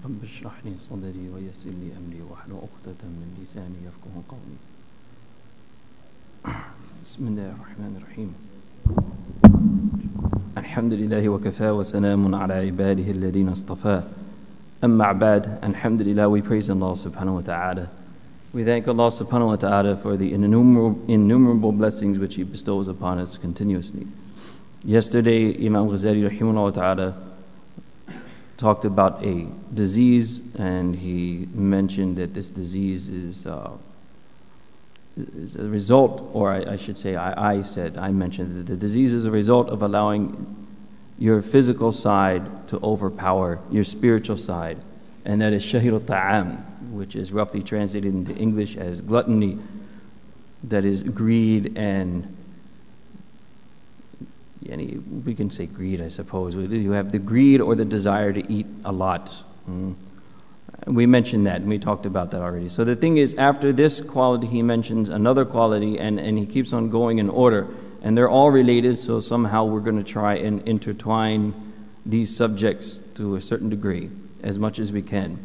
رب اشرح لي صدري ويسر لي أمري واحلل عقدة من لساني يفقهوا قولي. بسم الله الرحمن الرحيم. الحمد لله وكفى وسلام على عباده الذين اصطفى. أما بعد, alhamdulillah, we praise Allah subhanahu wa ta'ala. We thank Allah subhanahu wa ta'ala for the innumerable blessings which He bestows upon us continuously. Yesterday, Imam Ghazali rahimahullah ta'ala talked about a disease, and he mentioned that this disease is a result, or I should say, I mentioned that the disease is a result of allowing your physical side to overpower your spiritual side, and that is shahir al-ta'am, which is roughly translated into English as gluttony, that is greed and we can say greed, I suppose. You have the greed or the desire to eat a lot. We mentioned that, and we talked about that already. So the thing is, after this quality, he mentions another quality, and he keeps on going in order. And they're all related, so somehow we're going to try and intertwine these subjects to a certain degree, as much as we can.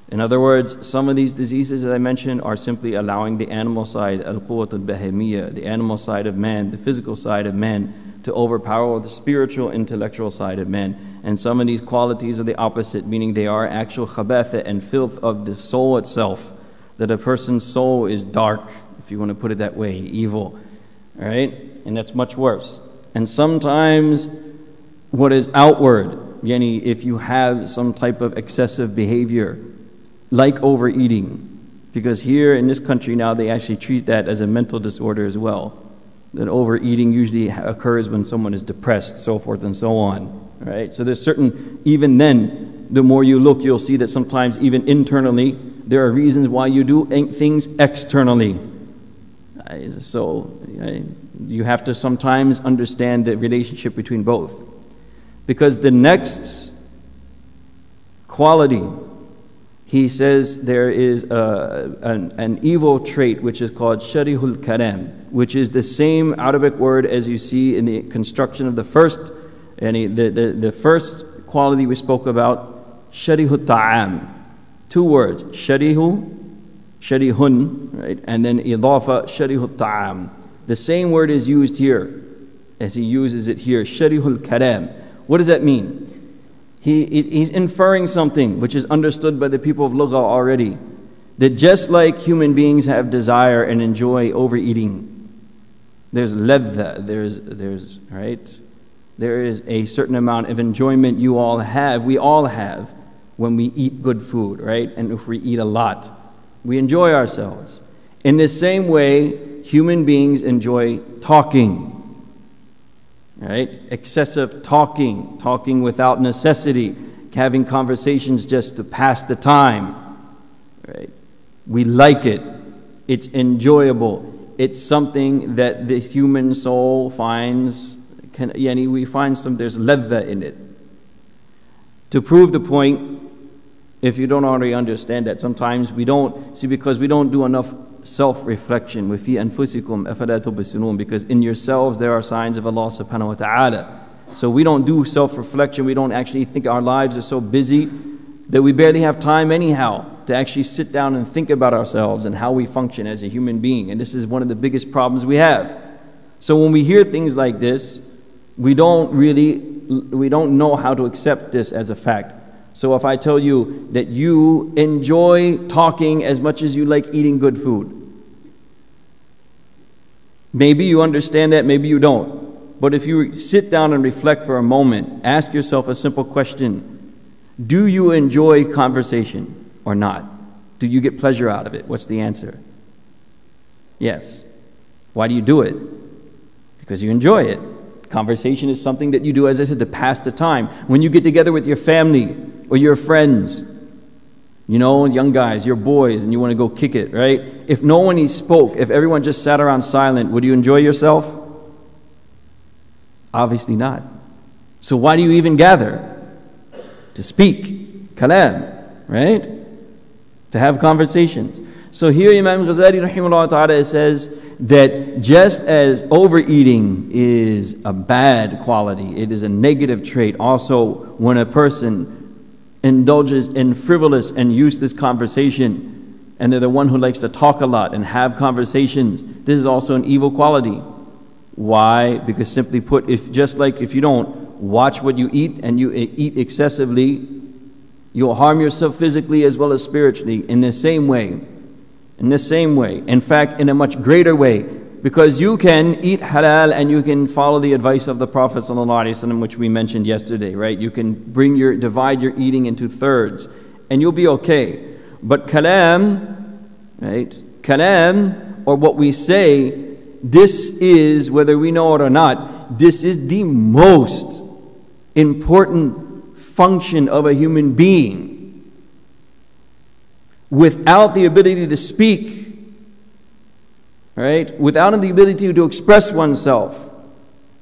In other words, some of these diseases, as I mentioned, are simply allowing the animal side, al-quwwat al-bahimiyya, the animal side of man, the physical side of man, to overpower the spiritual, intellectual side of man. And some of these qualities are the opposite, meaning they are actual khabatha and filth of the soul itself, that a person's soul is dark, if you want to put it that way, evil, all right? And that's much worse. And sometimes what is outward, yani if you have some type of excessive behavior, like overeating, because here in this country now they actually treat that as a mental disorder as well. That overeating usually occurs when someone is depressed, so forth and so on. Right? So there's certain, even then, the more you look, you'll see that sometimes even internally, there are reasons why you do things externally. So you have to sometimes understand the relationship between both. Because the next quality, he says there is an evil trait which is called sharihul karam, which is the same Arabic word as you see in the construction of the first, the first quality we spoke about, sharihut ta'am. Two words, sharihu, sharihun, right? And then idafa, sharihut ta'am. The same word is used here as he uses it here, sharihul karam. What does that mean? He's inferring something which is understood by the people of Lugha already, that just like human beings have desire and enjoy overeating, there's ladha, there's right? There is a certain amount of enjoyment we all have when we eat good food, right? And if we eat a lot, we enjoy ourselves. In the same way, human beings enjoy talking. Right? Excessive talking without necessity, having conversations just to pass the time. Right? We like it. It's enjoyable. It's something that the human soul finds, we find there's ladha in it. To prove the point, if you don't already understand that, sometimes we don't, because we don't do enough self-reflection with fi anfusikum afala tubsirun, because in yourselves there are signs of Allah subhanahu wa ta'ala. So we don't do self-reflection, we don't actually think, our lives are so busy that we barely have time anyhow to actually sit down and think about ourselves and how we function as a human being. And this is one of the biggest problems we have. So when we hear things like this, we don't know how to accept this as a fact. So if I tell you that you enjoy talking as much as you like eating good food, maybe you understand that, maybe you don't. But if you sit down and reflect for a moment, ask yourself a simple question. Do you enjoy conversation or not? Do you get pleasure out of it? What's the answer? Yes. Why do you do it? Because you enjoy it. Conversation is something that you do, as I said, to pass the time. When you get together with your family or your friends, young guys, your boys, and you want to go kick it, right? If no one spoke, if everyone just sat around silent, would you enjoy yourself? Obviously not. So why do you even gather? To speak, kalam, right? To have conversations. So here Imam Ghazali rahimahullah ta'ala says that just as overeating is a bad quality, it is a negative trait, also when a person indulges in frivolous and useless conversation, and they're the one who likes to talk a lot and have conversations. This is also an evil quality. Why? Because simply put, if you don't watch what you eat and you eat excessively, you'll harm yourself physically as well as spiritually in the same way. In fact, in a much greater way, because you can eat halal and you can follow the advice of the Prophet ﷺ, which we mentioned yesterday, right? You can divide your eating into thirds, and you'll be okay. But kalam, right? Kalam, or what we say, this is, whether we know it or not, this is the most important function of a human being. Without the ability to speak, right? Without the ability to express oneself,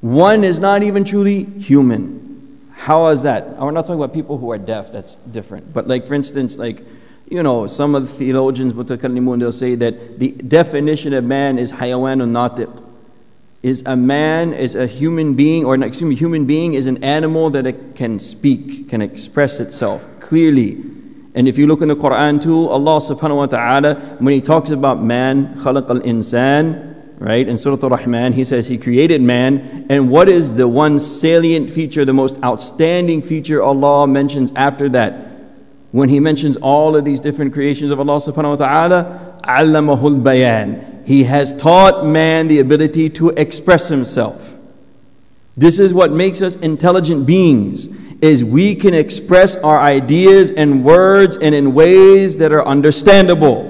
one is not even truly human. How is that? We're not talking about people who are deaf, that's different. But like, for instance, some of the theologians, mutakallimun, they'll say that the definition of man is hayawanun natiq. Human being is an animal that it can speak, can express itself clearly. And if you look in the Quran too, Allah subhanahu wa ta'ala, when He talks about man, خَلَقَ الْإِنسَانِ, right? In Surah Ar-Rahman, He says He created man. And what is the one salient feature, the most outstanding feature Allah mentions after that? When He mentions all of these different creations of Allah subhanahu wa ta'ala, عَلَّمَهُ الْبَيَانِ. He has taught man the ability to express himself. This is what makes us intelligent beings, is we can express our ideas and words and in ways that are understandable.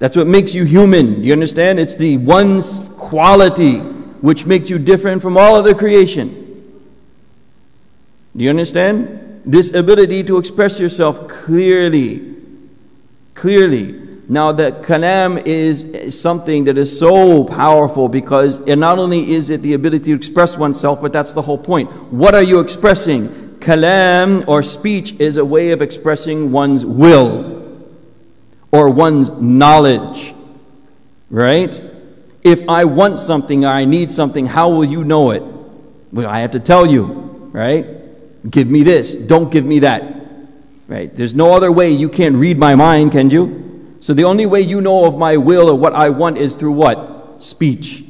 That's what makes you human. Do you understand? It's the one quality which makes you different from all other creation. Do you understand? This ability to express yourself clearly. Now the kalam is something that is so powerful, because not only is it the ability to express oneself, but that's the whole point. What are you expressing? Kalam, or speech, is a way of expressing one's will or one's knowledge, right? If I want something or I need something, how will you know it? Well, I have to tell you, right? Give me this, don't give me that, right? There's no other way. You can't read my mind, can you? So the only way you know of my will or what I want is through what? Speech.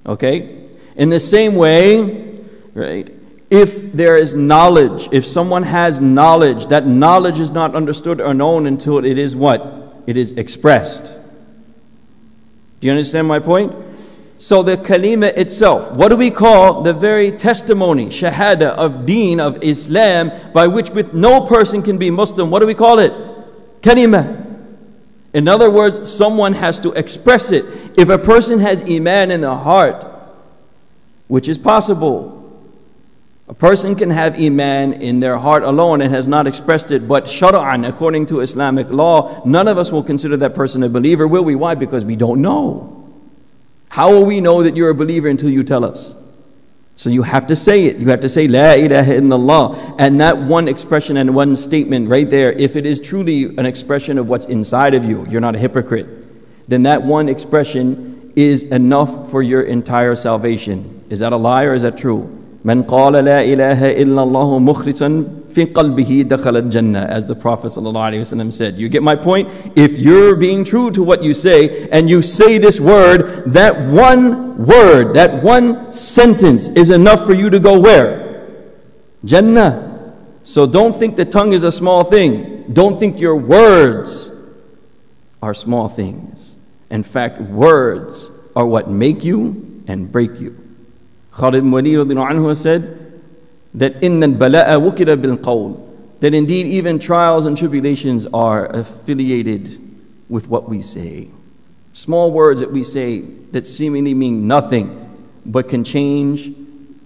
Okay? In the same way, right? If there is knowledge, if someone has knowledge, that knowledge is not understood or known until it is what? It is expressed. Do you understand my point? So the kalima itself, what do we call the very testimony, shahada of deen, of Islam, by which with no person can be Muslim? What do we call it? Kalima. In other words, someone has to express it. If a person has iman in the heart, which is possible, a person can have iman in their heart alone and has not expressed it, but shar'an, according to Islamic law, none of us will consider that person a believer, will we? Why? Because we don't know. How will we know that you're a believer until you tell us? So you have to say it. You have to say, La ilaha illallah. And that one expression and one statement right there, if it is truly an expression of what's inside of you, you're not a hypocrite, then that one expression is enough for your entire salvation. Is that a lie or is that true? Man qala la ilaha illallah mukhlisan fi qalbihi dakhala al-jannah, as the Prophet ﷺ said. You get my point? If you're being true to what you say, and you say this word, that one sentence is enough for you to go where? Jannah. So don't think the tongue is a small thing. Don't think your words are small things. In fact, words are what make you and break you. Khalid ibn Walid radhiyallahu anhu said that inna al-bala'a wukida bil qawl, that indeed even trials and tribulations are affiliated with what we say. Small words that we say that seemingly mean nothing but can change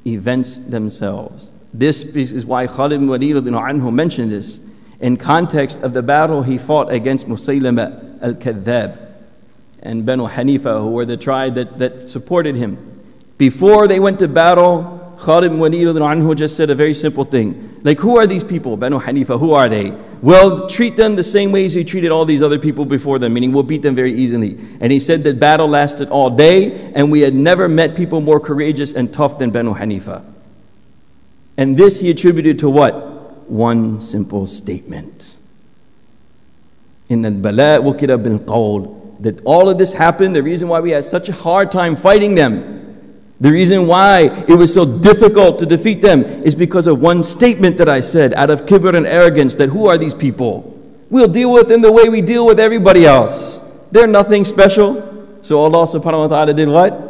events themselves. This is why Khalid ibn Walid radhiyallahu anhu mentioned this in context of the battle he fought against Musaylama al-Kadhdhab and Banu Hanifa, who were the tribe that supported him. Before they went to battle, Khalid ibn Walid radhiyallahu anhu just said a very simple thing. Like, who are these people? Banu Hanifa, who are they? Well, treat them the same way as we treated all these other people before them, meaning we'll beat them very easily. And he said that battle lasted all day, and we had never met people more courageous and tough than Banu Hanifa. And this he attributed to what? one simple statement. In al-bala wukira bil qawl, that all of this happened, the reason why we had such a hard time fighting them, the reason why it was so difficult to defeat them is because of one statement that I said out of kibr and arrogance, that who are these people? We'll deal with them the way we deal with everybody else. They're nothing special. So Allah subhanahu wa ta'ala did what?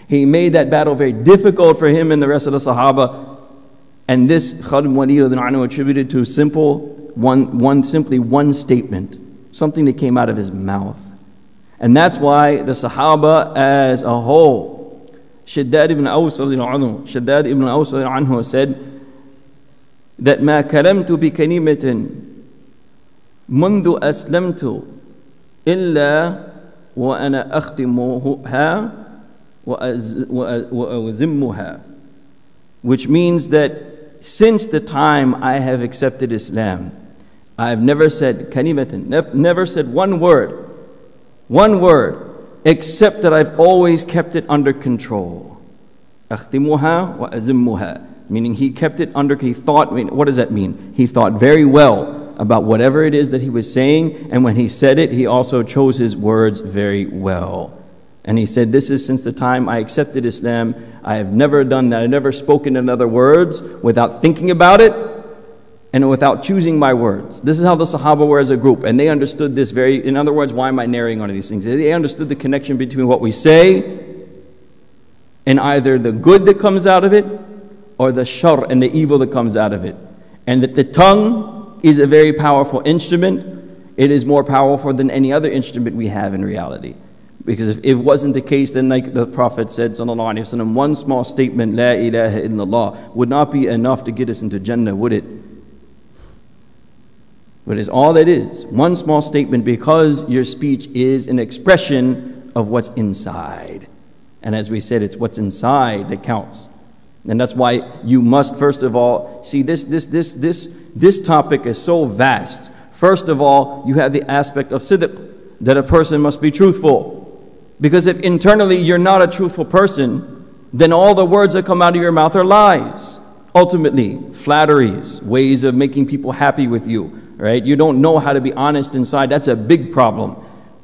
He made that battle very difficult for him and the rest of the Sahaba. And this Khalid ibn Walid attributed to simply one statement, something that came out of his mouth. And that's why the Sahaba as a whole, Shaddad ibn Aws said that ما كلمت بكلمة منذ أسلمت إلا وأنا أختمها وأزمها, which means that since the time I have accepted Islam, I have never said kalimatan, never said one word, except that I've always kept it under control. أختمها وأزمها, meaning he kept it under, he thought, what does that mean? He thought very well about whatever it is that he was saying, and when he said it, he also chose his words very well. And he said, this is since the time I accepted Islam, I have never done that. I've never spoken in other words without thinking about it and without choosing my words. This is how the Sahaba were as a group, and they understood this very, in other words, why am I narrating all of these things? They understood the connection between what we say and either the good that comes out of it or the shar and the evil that comes out of it. And that the tongue is a very powerful instrument. It is more powerful than any other instrument we have in reality. Because if it wasn't the case, then like the Prophet said, sallallahu alaihi wasallam, one small statement, La ilaha illallah, would not be enough to get us into Jannah, would it? But it's all it is. One small statement, because your speech is an expression of what's inside. And as we said, it's what's inside that counts. And that's why you must, first of all, see this topic is so vast. First of all, you have the aspect of sidq, that a person must be truthful. Because if internally you're not a truthful person, then all the words that come out of your mouth are lies. Ultimately, flatteries, ways of making people happy with you, right? You don't know how to be honest inside. That's a big problem,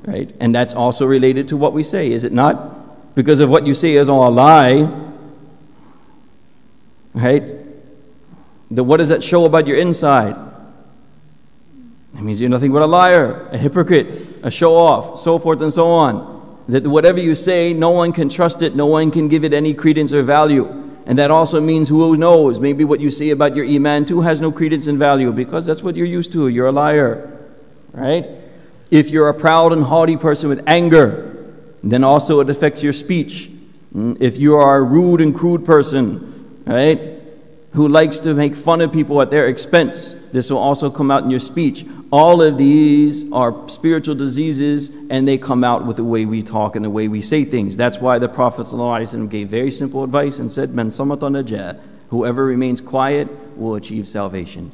right? And that's also related to what we say, is it not? Because if what you say is all a lie, right? Then what does that show about your inside? It means you're nothing but a liar, a hypocrite, a show-off, so forth and so on. That whatever you say, no one can trust it, no one can give it any credence or value. And that also means, who knows, maybe what you say about your iman too has no credence and value, because that's what you're used to. You're a liar, right? If you're a proud and haughty person with anger, then also it affects your speech. If you are a rude and crude person, right, who likes to make fun of people at their expense, this will also come out in your speech. All of these are spiritual diseases, and they come out with the way we talk and the way we say things. That's why the Prophet ﷺ gave very simple advice and said, Man samata najah, whoever remains quiet will achieve salvation.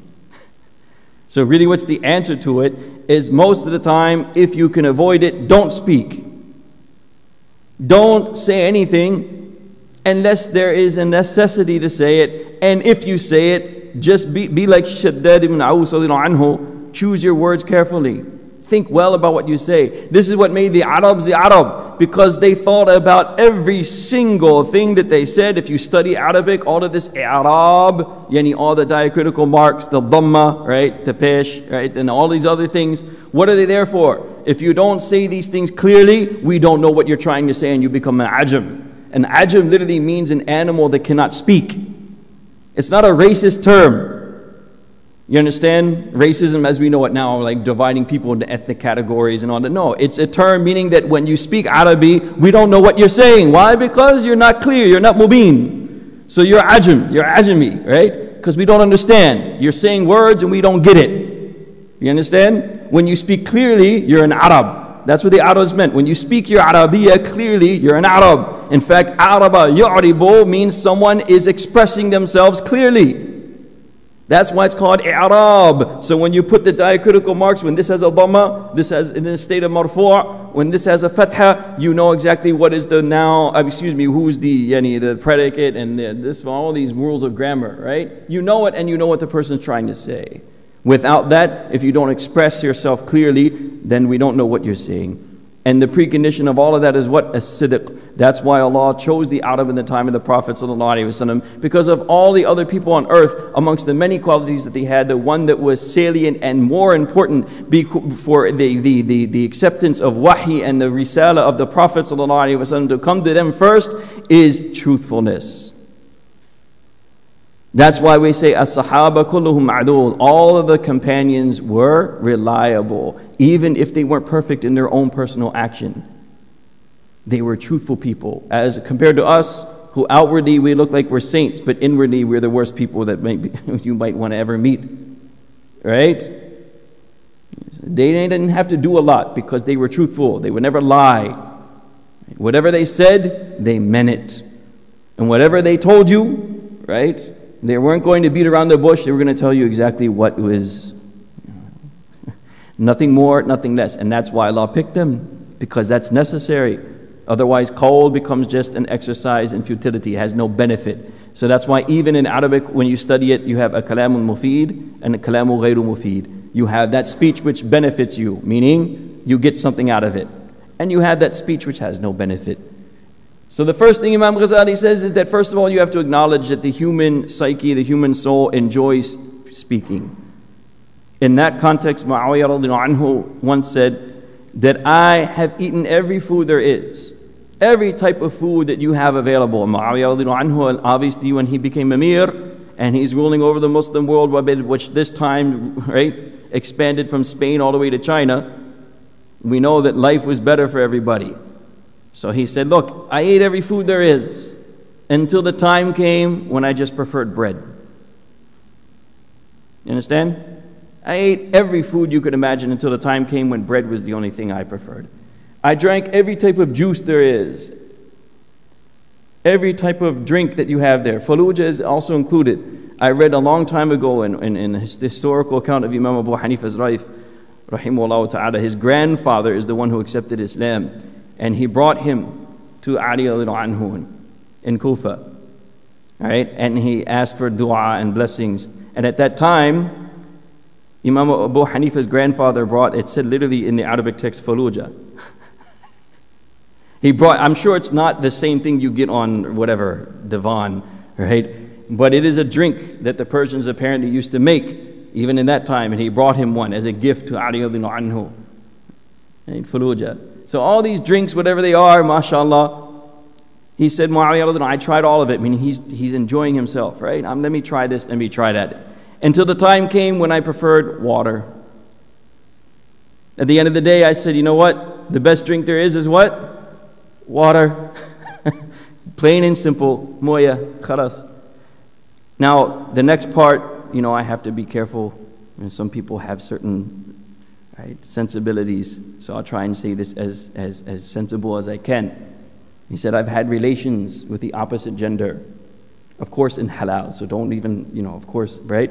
So really what's the answer to it is, most of the time, if you can avoid it, don't speak. Don't say anything unless there is a necessity to say it. And if you say it, just be like Shaddad ibn Aws anhu. Choose your words carefully. Think well about what you say. This is what made the Arab, because they thought about every single thing that they said. If you study Arabic, all of this Arab, yani all the diacritical marks, the dhamma, right, the pesh, right, and all these other things, what are they there for? If you don't say these things clearly, we don't know what you're trying to say, and you become an ajam. An ajam literally means an animal that cannot speak. It's not a racist term. You understand? Racism as we know it now, like dividing people into ethnic categories and all that. No, it's a term meaning that when you speak Arabic, we don't know what you're saying. Why? Because you're not clear, you're not mubin. So you're ajam, you're ajami, right? Because we don't understand. You're saying words and we don't get it. You understand? When you speak clearly, you're an Arab. That's what the Arabs meant. When you speak your Arabiya clearly, you're an Arab. In fact, Araba yu'ribu means someone is expressing themselves clearly. That's why it's called i'rab. So when you put the diacritical marks, when this has a dhamma, this has in the state of marfu', when this has a fatha, you know exactly what is the who's the predicate and all these rules of grammar, right? You know it, and you know what the person's trying to say. Without that, if you don't express yourself clearly, then we don't know what you're saying. And the precondition of all of that is what? As-sidq. That's why Allah chose the Arab in the time of the Prophet ﷺ, because of all the other people on earth. Amongst the many qualities that they had, the one that was salient and more important for the acceptance of wahi and the risala of the Prophet ﷺ to come to them first is truthfulness. That's why we say as-sahaba kulluhum adul. All of the companions were reliable, even if they weren't perfect in their own personal action. They were truthful people, as compared to us, who outwardly we look like we're saints, but inwardly we're the worst people that you might want to ever meet. Right? They didn't have to do a lot because they were truthful. They would never lie. Whatever they said, they meant it. And whatever they told you, right? They weren't going to beat around the bush. They were going to tell you exactly what was. Nothing more, nothing less. And that's why Allah picked them, because that's necessary. Otherwise, qawl becomes just an exercise in futility. It has no benefit. So that's why even in Arabic, when you study it, you have a kalamul mufid and a kalamul ghayru mufid. You have that speech which benefits you, meaning you get something out of it. And you have that speech which has no benefit. So the first thing Imam Ghazali says is that first of all you have to acknowledge that the human psyche, the human soul enjoys speaking. In that context, Muawiyah radiallahu anhu once said that I have eaten every food there is. Every type of food that you have available. Muawiyah radiallahu anhu, obviously when he became Amir and he's ruling over the Muslim world, which this time, right, expanded from Spain all the way to China, we know that life was better for everybody. So he said, look, I ate every food there is until the time came when I just preferred bread. You understand? I ate every food you could imagine until the time came when bread was the only thing I preferred. I drank every type of juice there is. Every type of drink that you have there. Fallujah is also included. I read a long time ago in a historical account of Imam Abu Hanifa's life, rahimahullah ta'ala, his grandfather is the one who accepted Islam. And he brought him to Ali anhu in Kufa. Right? And he asked for dua and blessings. And at that time, Imam Abu Hanifa's grandfather brought, it said literally in the Arabic text, Fallujah. He brought, I'm sure it's not the same thing you get on whatever, divan, right? But it is a drink that the Persians apparently used to make, even in that time. And he brought him one as a gift to Ali anhu. Right? Fallujah. So all these drinks, whatever they are, mashallah, he said, Muawiyah, I tried all of it. I mean, he's enjoying himself, right? Let me try this, let me try that. Until the time came when I preferred water. At the end of the day, I said, you know what? The best drink there is what? Water. Plain and simple. Moya, khalas. Now, the next part, I have to be careful. Some people have certain sensibilities. So I'll try and say this as sensible as I can. He said, I've had relations with the opposite gender. Of course in halal, so don't even, of course, right?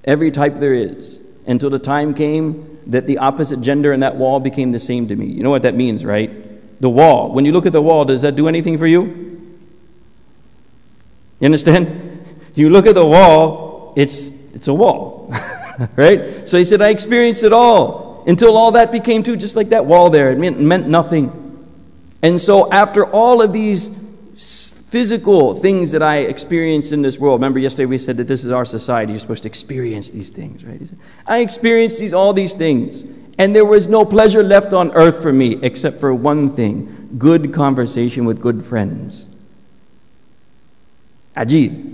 Every type there is. Until the time came that the opposite gender and that wall became the same to me. You know what that means, right? The wall. When you look at the wall, does that do anything for you? You understand? You look at the wall, it's a wall. Right? So he said, I experienced it all until all that became too, just like that wall there. It meant nothing. And so after all of these physical things that I experienced in this world, remember yesterday we said that this is our society, you're supposed to experience these things, right? He said, I experienced all these things, and there was no pleasure left on earth for me except for one thing, good conversation with good friends. Ajib.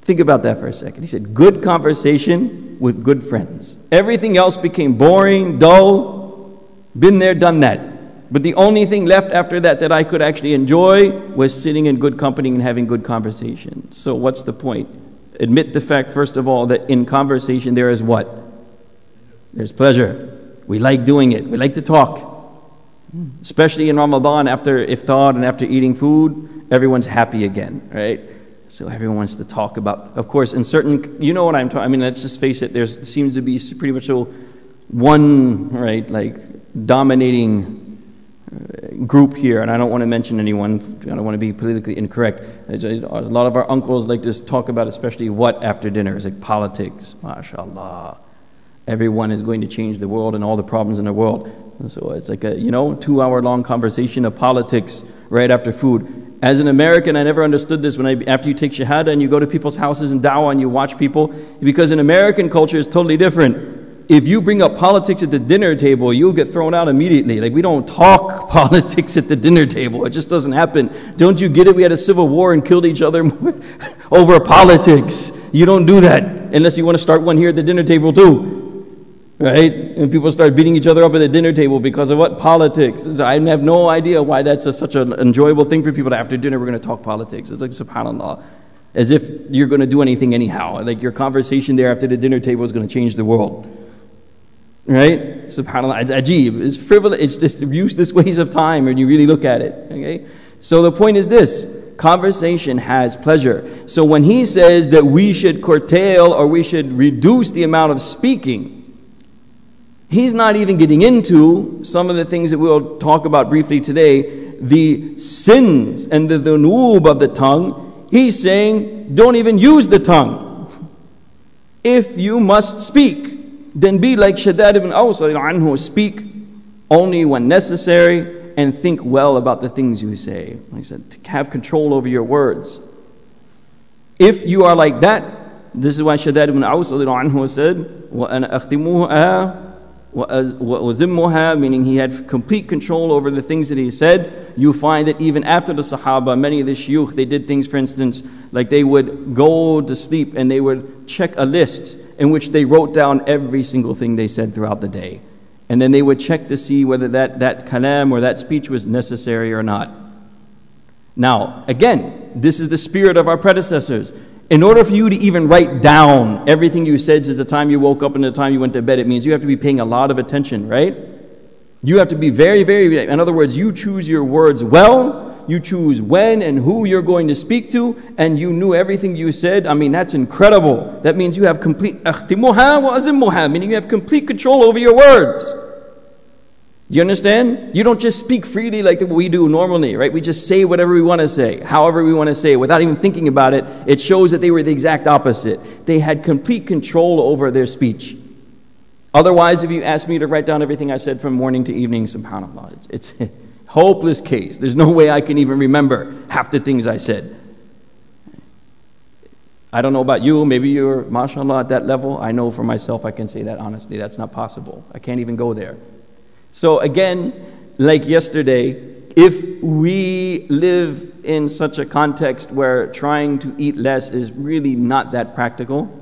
Think about that for a second. He said, good conversation with good friends. Everything else became boring, dull, been there, done that. But the only thing left after that I could actually enjoy was sitting in good company and having good conversation. So what's the point? Admit the fact, first of all, that in conversation there is what? There's pleasure. We like doing it. We like to talk. Especially in Ramadan, after iftar and after eating food, everyone's happy again, right? So everyone wants to talk about, of course, in certain, you know what I'm talking, I mean, let's just face it, there seems to be pretty much one, right, like, dominating group here, and I don't want to mention anyone, I don't want to be politically incorrect. A lot of our uncles like to talk about, especially what after dinner, it's like politics, mashallah. Everyone is going to change the world and all the problems in the world. So it's like a, 2-hour long conversation of politics right after food. As an American, I never understood this after you take shahada and you go to people's houses and da'wah and you watch people, because in American culture it's totally different. If you bring up politics at the dinner table, you'll get thrown out immediately. Like, we don't talk politics at the dinner table. It just doesn't happen. Don't you get it? We had a civil war and killed each other over politics. You don't do that unless you want to start one here at the dinner table too. Right? And people start beating each other up at the dinner table because of what? Politics. So I have no idea why that's such an enjoyable thing for people to, after dinner, we're going to talk politics. It's like, subhanAllah. As if you're going to do anything anyhow. Like, your conversation there after the dinner table is going to change the world. Right? SubhanAllah, it's ajib, it's frivolous, it's just useless waste of time when you really look at it. Okay? So the point is this, conversation has pleasure. So when he says that we should curtail or we should reduce the amount of speaking, he's not even getting into some of the things that we'll talk about briefly today, the sins and the dhunub of the tongue. He's saying, don't even use the tongue. If you must speak, then be like Shaddad ibn Aws anhu, speak only when necessary and think well about the things you say. Like I said, to have control over your words. If you are like that, this is why Shaddad ibn Aws anhu said, وَأَنَا أَخْتِمُهَا وَأُزِمُّهَا, meaning he had complete control over the things that he said. You find that even after the Sahaba, many of the shuyukh, they did things, for instance, like they would go to sleep and they would check a list in which they wrote down every single thing they said throughout the day. And then they would check to see whether that kalam or that speech was necessary or not. Now, again, this is the spirit of our predecessors. In order for you to even write down everything you said since the time you woke up and the time you went to bed, it means you have to be paying a lot of attention, right? You have to be very, very, in other words, you choose your words well, you choose when and who you're going to speak to, and you knew everything you said. I mean, that's incredible. That means you have complete akhtimuha wa azimmuha, meaning you have complete control over your words. You understand? You don't just speak freely like we do normally, right? We just say whatever we want to say, however we want to say, without even thinking about it. It shows that they were the exact opposite. They had complete control over their speech. Otherwise, if you ask me to write down everything I said from morning to evening, subhanAllah, it's a hopeless case. There's no way I can even remember half the things I said. I don't know about you, maybe you're, mashallah, at that level. I know for myself, I can say that honestly, that's not possible. I can't even go there. So again, like yesterday, if we live in such a context where trying to eat less is really not that practical,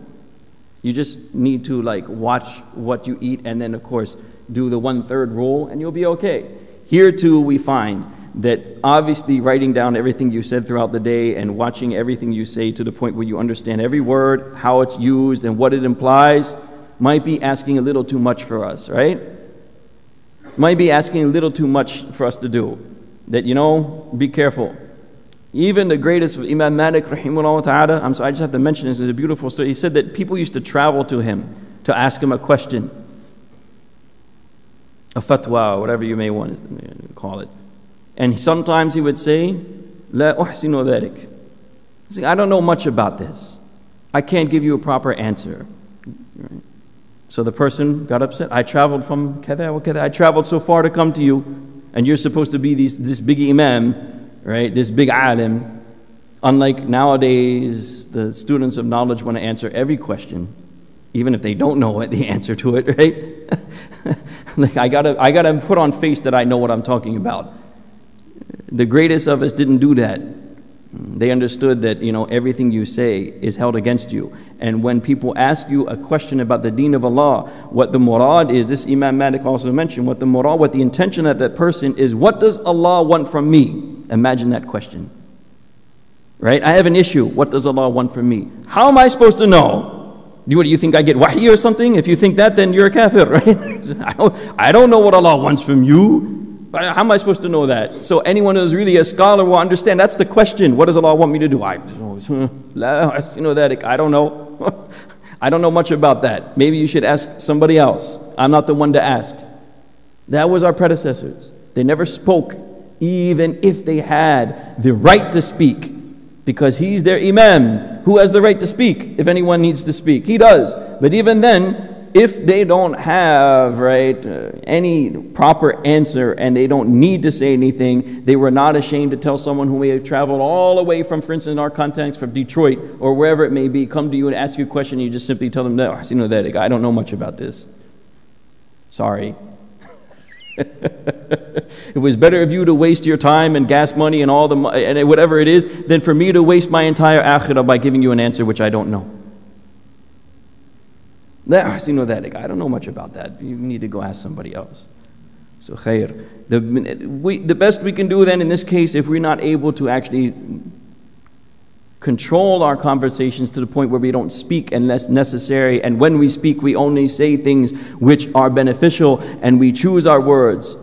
you just need to watch what you eat and then of course do the 1/3 rule and you'll be okay. Here too we find that obviously writing down everything you said throughout the day and watching everything you say to the point where you understand every word, how it's used and what it implies, might be asking a little too much for us, right? Might be asking a little too much for us to do. That, be careful. Even the greatest of Imam Malik, rahimahullah ta'ala, I just have to mention this, it's a beautiful story. He said that people used to travel to him to ask him a question, a fatwa, whatever you may want to call it. And sometimes he would say, La uhsinu dhalik. I don't know much about this. I can't give you a proper answer. Right? So the person got upset. I traveled from kada wa kada. I traveled so far to come to you, and you're supposed to be this big imam, right? This big alim. Unlike nowadays, the students of knowledge want to answer every question, even if they don't know the answer to it, right? I gotta put on face that I know what I'm talking about. The greatest of us didn't do that. They understood that, everything you say is held against you. And when people ask you a question about the deen of Allah, what the murad is, this Imam Malik also mentioned, what the intention of that person is, what does Allah want from me? Imagine that question. Right? I have an issue. What does Allah want from me? How am I supposed to know? What do you think, I get wahy or something? If you think that, then you're a kafir, right? I don't know what Allah wants from you. How am I supposed to know that? So anyone who's really a scholar will understand. That's the question. What does Allah want me to do? I don't know. I don't know much about that. Maybe you should ask somebody else. I'm not the one to ask. That was our predecessors. They never spoke, even if they had the right to speak, because he's their imam. Who has the right to speak? If anyone needs to speak, he does. But even then, if they don't have any proper answer and they don't need to say anything, they were not ashamed to tell someone who may have traveled all the way from, for instance, in our context, from Detroit or wherever it may be, come to you and ask you a question, and you just simply tell them, no, I don't know much about this. Sorry. It was better of you to waste your time and gas money and all the and whatever it is than for me to waste my entire akhirah by giving you an answer which I don't know. I don't know much about that. You need to go ask somebody else. So khair. The best we can do then in this case, if we're not able to actually control our conversations to the point where we don't speak unless necessary, and when we speak we only say things which are beneficial and we choose our words,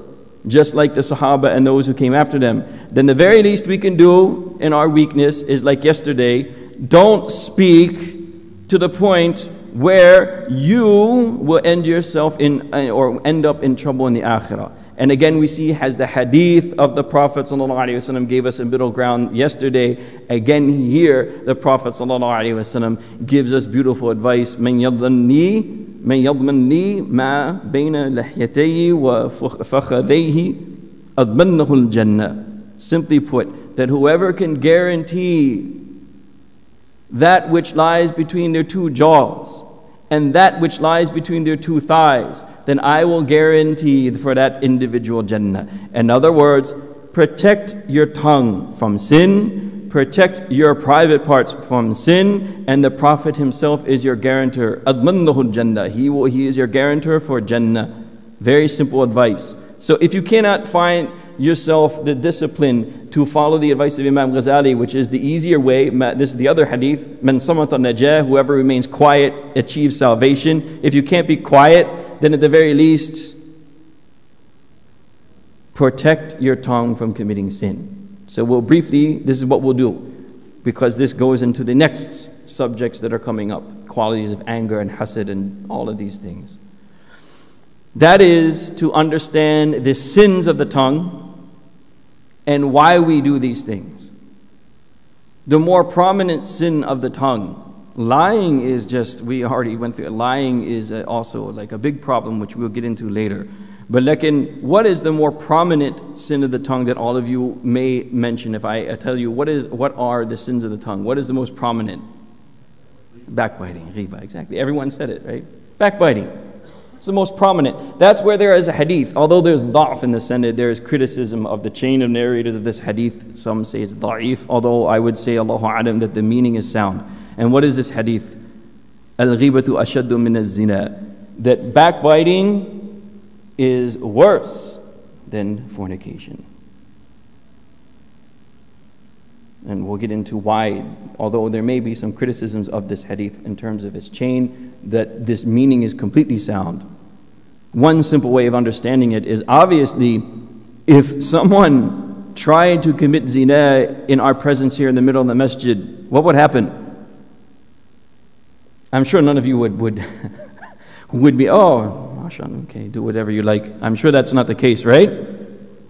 just like the Sahaba and those who came after them, then the very least we can do in our weakness is like yesterday, don't speak to the point where you will end yourself in or end up in trouble in the akhirah. And again we see, as the hadith of the Prophet ﷺ gave us a middle ground yesterday, again here the Prophet ﷺ gives us beautiful advice. من يضمن لي ما بين لحيتيه وفخذيه أضمنه الجنة. Simply put, that whoever can guarantee that which lies between their two jaws and that which lies between their two thighs, then I will guarantee for that individual Jannah. In other words, protect your tongue from sin, protect your private parts from sin, and the Prophet himself is your guarantor. Admannahu Jannah. He is your guarantor for Jannah. Very simple advice. So if you cannot find yourself the discipline to follow the advice of Imam Ghazali, which is the easier way, this is the other hadith, man samata najah, whoever remains quiet achieves salvation. If you can't be quiet, then at the very least protect your tongue from committing sin. So we'll briefly, this is what we'll do, because this goes into the next subjects that are coming up, qualities of anger and hasad and all of these things. That is to understand the sins of the tongue and why we do these things. The more prominent sin of the tongue, lying is just, we already went through it. Lying is also like a big problem, which we'll get into later. But what is the more prominent sin of the tongue that all of you may mention? If I tell you, what are the sins of the tongue? What is the most prominent? Backbiting, ghiba, exactly. Everyone said it, right? Backbiting. It's the most prominent. That's where there is a hadith. Although there's da'af in the sanad, there is criticism of the chain of narrators of this hadith. Some say it's da'if, although I would say, Allahu a'lam, that the meaning is sound. And what is this hadith? Al-ghibatu ashaddu min az-zina. That backbiting is worse than fornication. And we'll get into why, although there may be some criticisms of this hadith in terms of its chain, that this meaning is completely sound. One simple way of understanding it is, obviously, if someone tried to commit zina in our presence here in the middle of the masjid, what would happen? I'm sure none of you would would be, oh, mashallah, okay, do whatever you like. I'm sure that's not the case, right?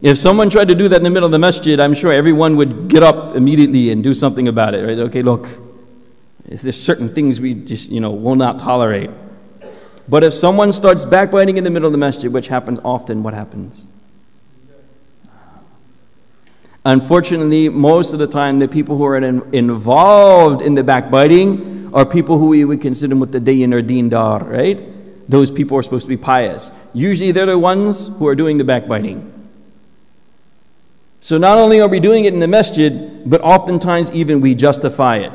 If someone tried to do that in the middle of the masjid, I'm sure everyone would get up immediately and do something about it, right? Okay, look, there's certain things we just, will not tolerate. But if someone starts backbiting in the middle of the masjid, which happens often, what happens? Unfortunately, most of the time, the people who are involved in the backbiting are people who we would consider muttadayin or deendar, right? Those people are supposed to be pious. Usually they're the ones who are doing the backbiting. So not only are we doing it in the masjid, but oftentimes even we justify it.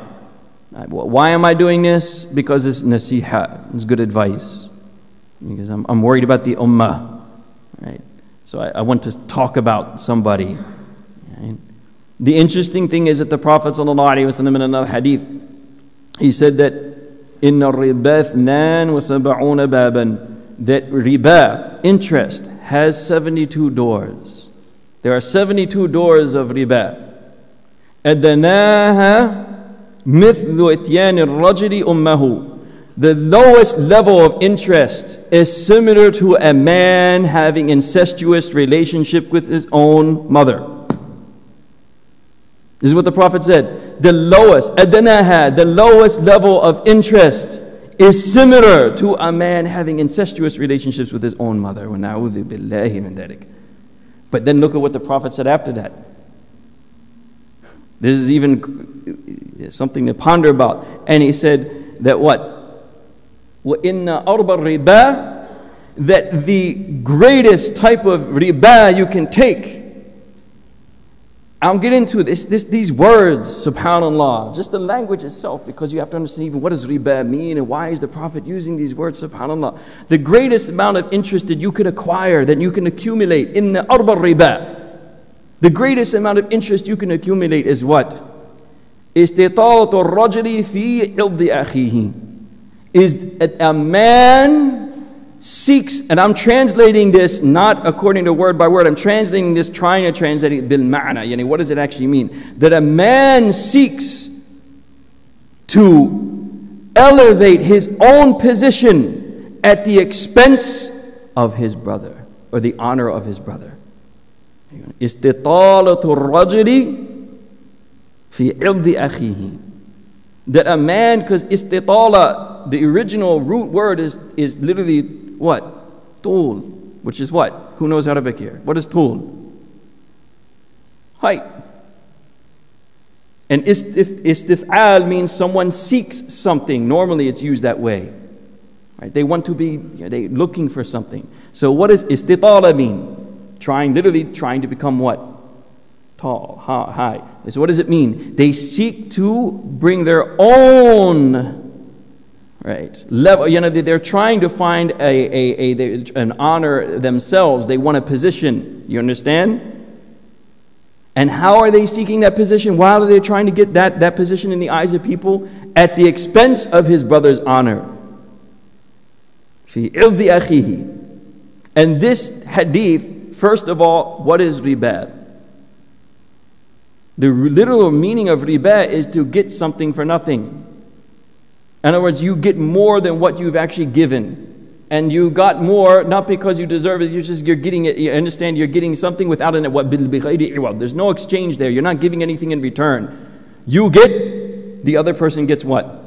Why am I doing this? Because it's nasiha, it's good advice. Because I'm worried about the ummah, right? So I want to talk about somebody. Right? The interesting thing is that the Prophet ﷺ in another hadith, he said that inna riba thnan wa sab'una baban, that riba, interest, has 72 doors. There are 72 doors of riba. أَدْنَاهَا مِثْلُ إِتْيَانِ الرَّجُلِ أُمَّهُ. The lowest level of interest is similar to a man having incestuous relationship with his own mother. This is what the Prophet said. The lowest, أَدْنَاهَا, the lowest level of interest is similar to a man having incestuous relationships with his own mother. وَنَعُوذُ بِاللَّهِ مِنْ ذَلِكَ. But then look at what the Prophet said after that. This is even something to ponder about. And he said that what? وَإِنَّ أَرْبَ الرِّبَا, that the greatest type of riba you can take. I'll get into these words, subhanAllah, just the language itself, because you have to understand even what does riba mean and why is the Prophet using these words, subhanAllah. The greatest amount of interest that you could acquire, that you can accumulate, in the arba riba. The greatest amount of interest you can accumulate is what? إِسْتِطَالَةُ الرَّجُلِ فِي عِرْضِ أَخِيهِ. Is a man seeks, and I'm translating this not according to word by word, I'm translating this, trying to translate it bil ma'na. Yani, what does it actually mean? That a man seeks to elevate his own position at the expense of his brother, or the honor of his brother. إِسْتِطَالَةُ الرَّجُلِ فِي عِرْضِ أَخِيهِ. That a man, because istitala, the original root word is literally what? Tul, which is what? Who knows Arabic here? What is tul? Height. And istif'al means someone seeks something. Normally it's used that way. Right? They want to be, they're looking for something. So what does istitala mean? Literally trying to become what? Tall, high. So what does it mean? They seek to bring their own level. They're trying to find an honor themselves. They want a position. You understand? And how are they seeking that position? Why are they trying to get that position in the eyes of people? At the expense of his brother's honor. في عرض أخيه. And this hadith, first of all, what is riba? The literal meaning of riba is to get something for nothing. In other words, you get more than what you've actually given. And you got more, not because you deserve it, you're getting it. You understand, you're getting something without an there's no exchange there. You're not giving anything in return. You get, the other person gets what?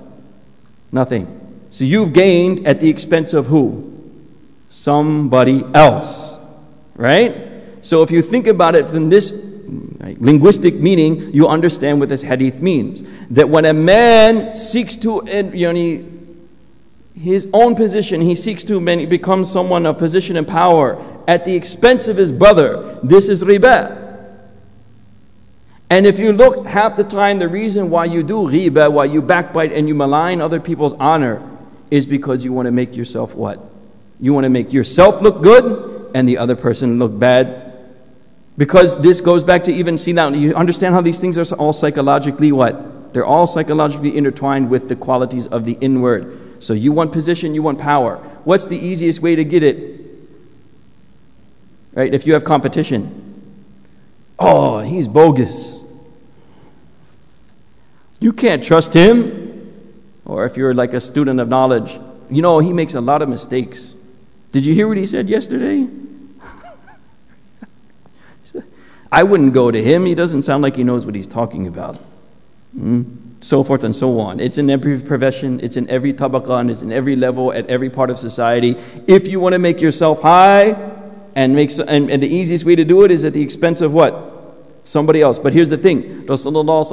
Nothing. So you've gained at the expense of who? Somebody else. Right? So if you think about it from this linguistic meaning, you understand what this hadith means. That when a man seeks to, his own position, he seeks to become someone of position and power at the expense of his brother, this is riba. And if you look, half the time the reason why you do riba, why you backbite and you malign other people's honor, is because you want to make yourself what? You want to make yourself look good and the other person look bad. Because this goes back to even, see now, you understand how these things are all psychologically what? They're all psychologically intertwined with the qualities of the inward. So you want position, you want power. What's the easiest way to get it? Right, if you have competition. Oh, he's bogus. You can't trust him. Or if you're like a student of knowledge, he makes a lot of mistakes. Did you hear what he said yesterday? I wouldn't go to him. He doesn't sound like he knows what he's talking about. So forth and so on. It's in every profession. It's in every tabaqah. And it's in every level, at every part of society. If you want to make yourself high, and the easiest way to do it is at the expense of what? Somebody else. But here's the thing. Rasulullah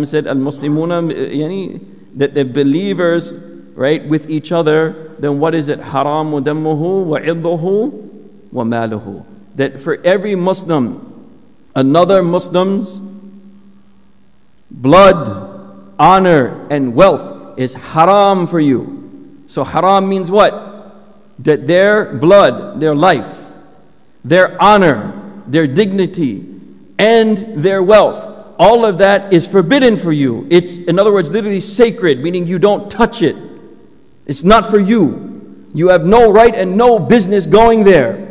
said, Al-Muslimuna, that the believers, right, with each other, then what is it? Haramu dammuhu wa idduhu wa maluhu. That for every Muslim, another Muslim's blood, honor, and wealth is haram for you. So haram means what? That their blood, their life, their honor, their dignity, and their wealth, all of that is forbidden for you. It's, in other words, literally sacred, meaning you don't touch it. It's not for you. You have no right and no business going there.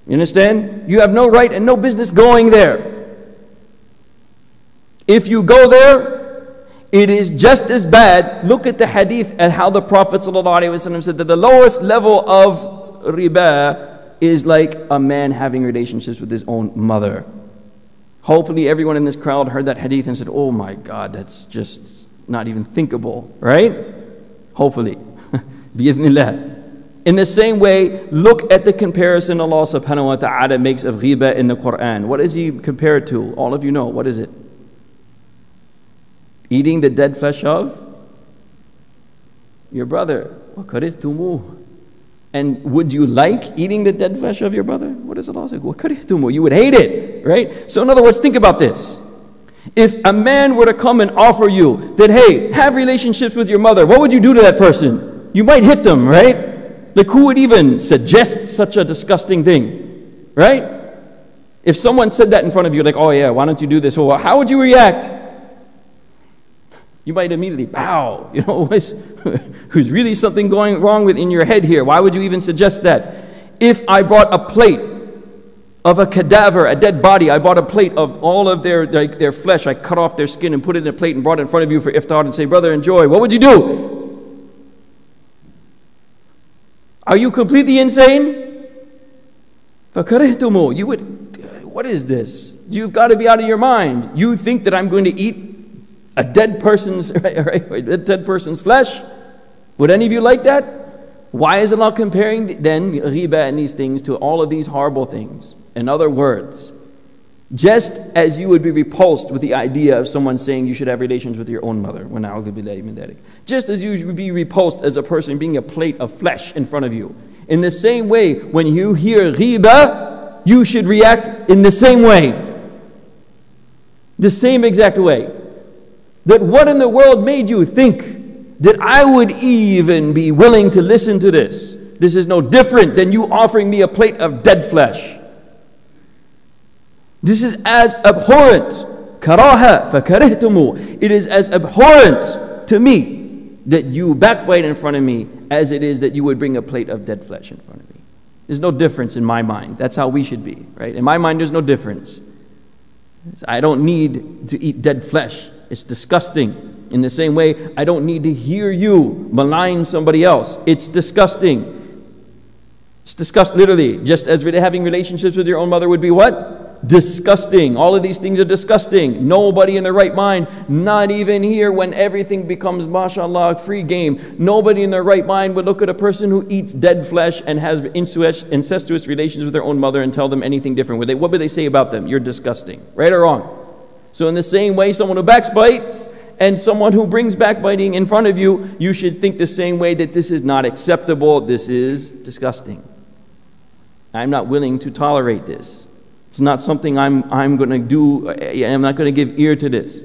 You understand? You have no right and no business going there. If you go there, it is just as bad. Look at the hadith and how the Prophet ﷺ said that the lowest level of riba is like a man having relationships with his own mother. Hopefully everyone in this crowd heard that hadith and said, oh my God, that's just not even thinkable, right? Hopefully. Bi-idhnillah. In the same way, look at the comparison Allah subhanahu wa ta'ala makes of ghiba in the Quran. What does He compare it to? All of you know. What is it? Eating the dead flesh of your brother. وَكَرِهْتُمُوهُ. And would you like eating the dead flesh of your brother? What does Allah say? وَكَرِهْتُمُوهُ. You would hate it, right? So in other words, think about this. If a man were to come and offer you that, hey, have relationships with your mother, what would you do to that person? You might hit them, right? Like, who would even suggest such a disgusting thing, right? If someone said that in front of you, like, oh yeah, why don't you do this? Well, how would you react? You might immediately bow. You know, who's really something going wrong with in your head here? Why would you even suggest that? If I brought a plate of a cadaver, a dead body, I bought a plate of all of their flesh, I cut off their skin and put it in a plate and brought it in front of you for iftar and say, brother, enjoy. What would you do? Are you completely insane? فَكَرِهْتُمُوا. You would, what is this? You've got to be out of your mind. You think that I'm going to eat a dead person's a dead person's flesh? Would any of you like that? Why is Allah comparing then ghiba and these things to all of these horrible things? In other words, just as you would be repulsed with the idea of someone saying you should have relations with your own mother, just as you would be repulsed as a person being a plate of flesh in front of you, in the same way, when you hear ghiba, you should react in the same way. The same exact way. That what in the world made you think that I would even be willing to listen to this? This is no different than you offering me a plate of dead flesh. This is as abhorrent. Karaha fakarihtumu. It is as abhorrent to me that you backbite in front of me as it is that you would bring a plate of dead flesh in front of me. There's no difference in my mind. That's how we should be, right? In my mind, there's no difference. I don't need to eat dead flesh. It's disgusting. In the same way, I don't need to hear you malign somebody else. It's disgusting. It's disgusting, literally. Just as having relationships with your own mother would be what? Disgusting. All of these things are disgusting. Nobody in their right mind, not even here when everything becomes, mashallah, free game. Nobody in their right mind would look at a person who eats dead flesh and has incestuous relations with their own mother and tell them anything different. What would they say about them? You're disgusting. Right or wrong? So in the same way, someone who backbites and someone who brings backbiting in front of you, you should think the same way, that this is not acceptable. This is disgusting. I'm not willing to tolerate this. It's not something I'm going to do. I'm not going to give ear to this.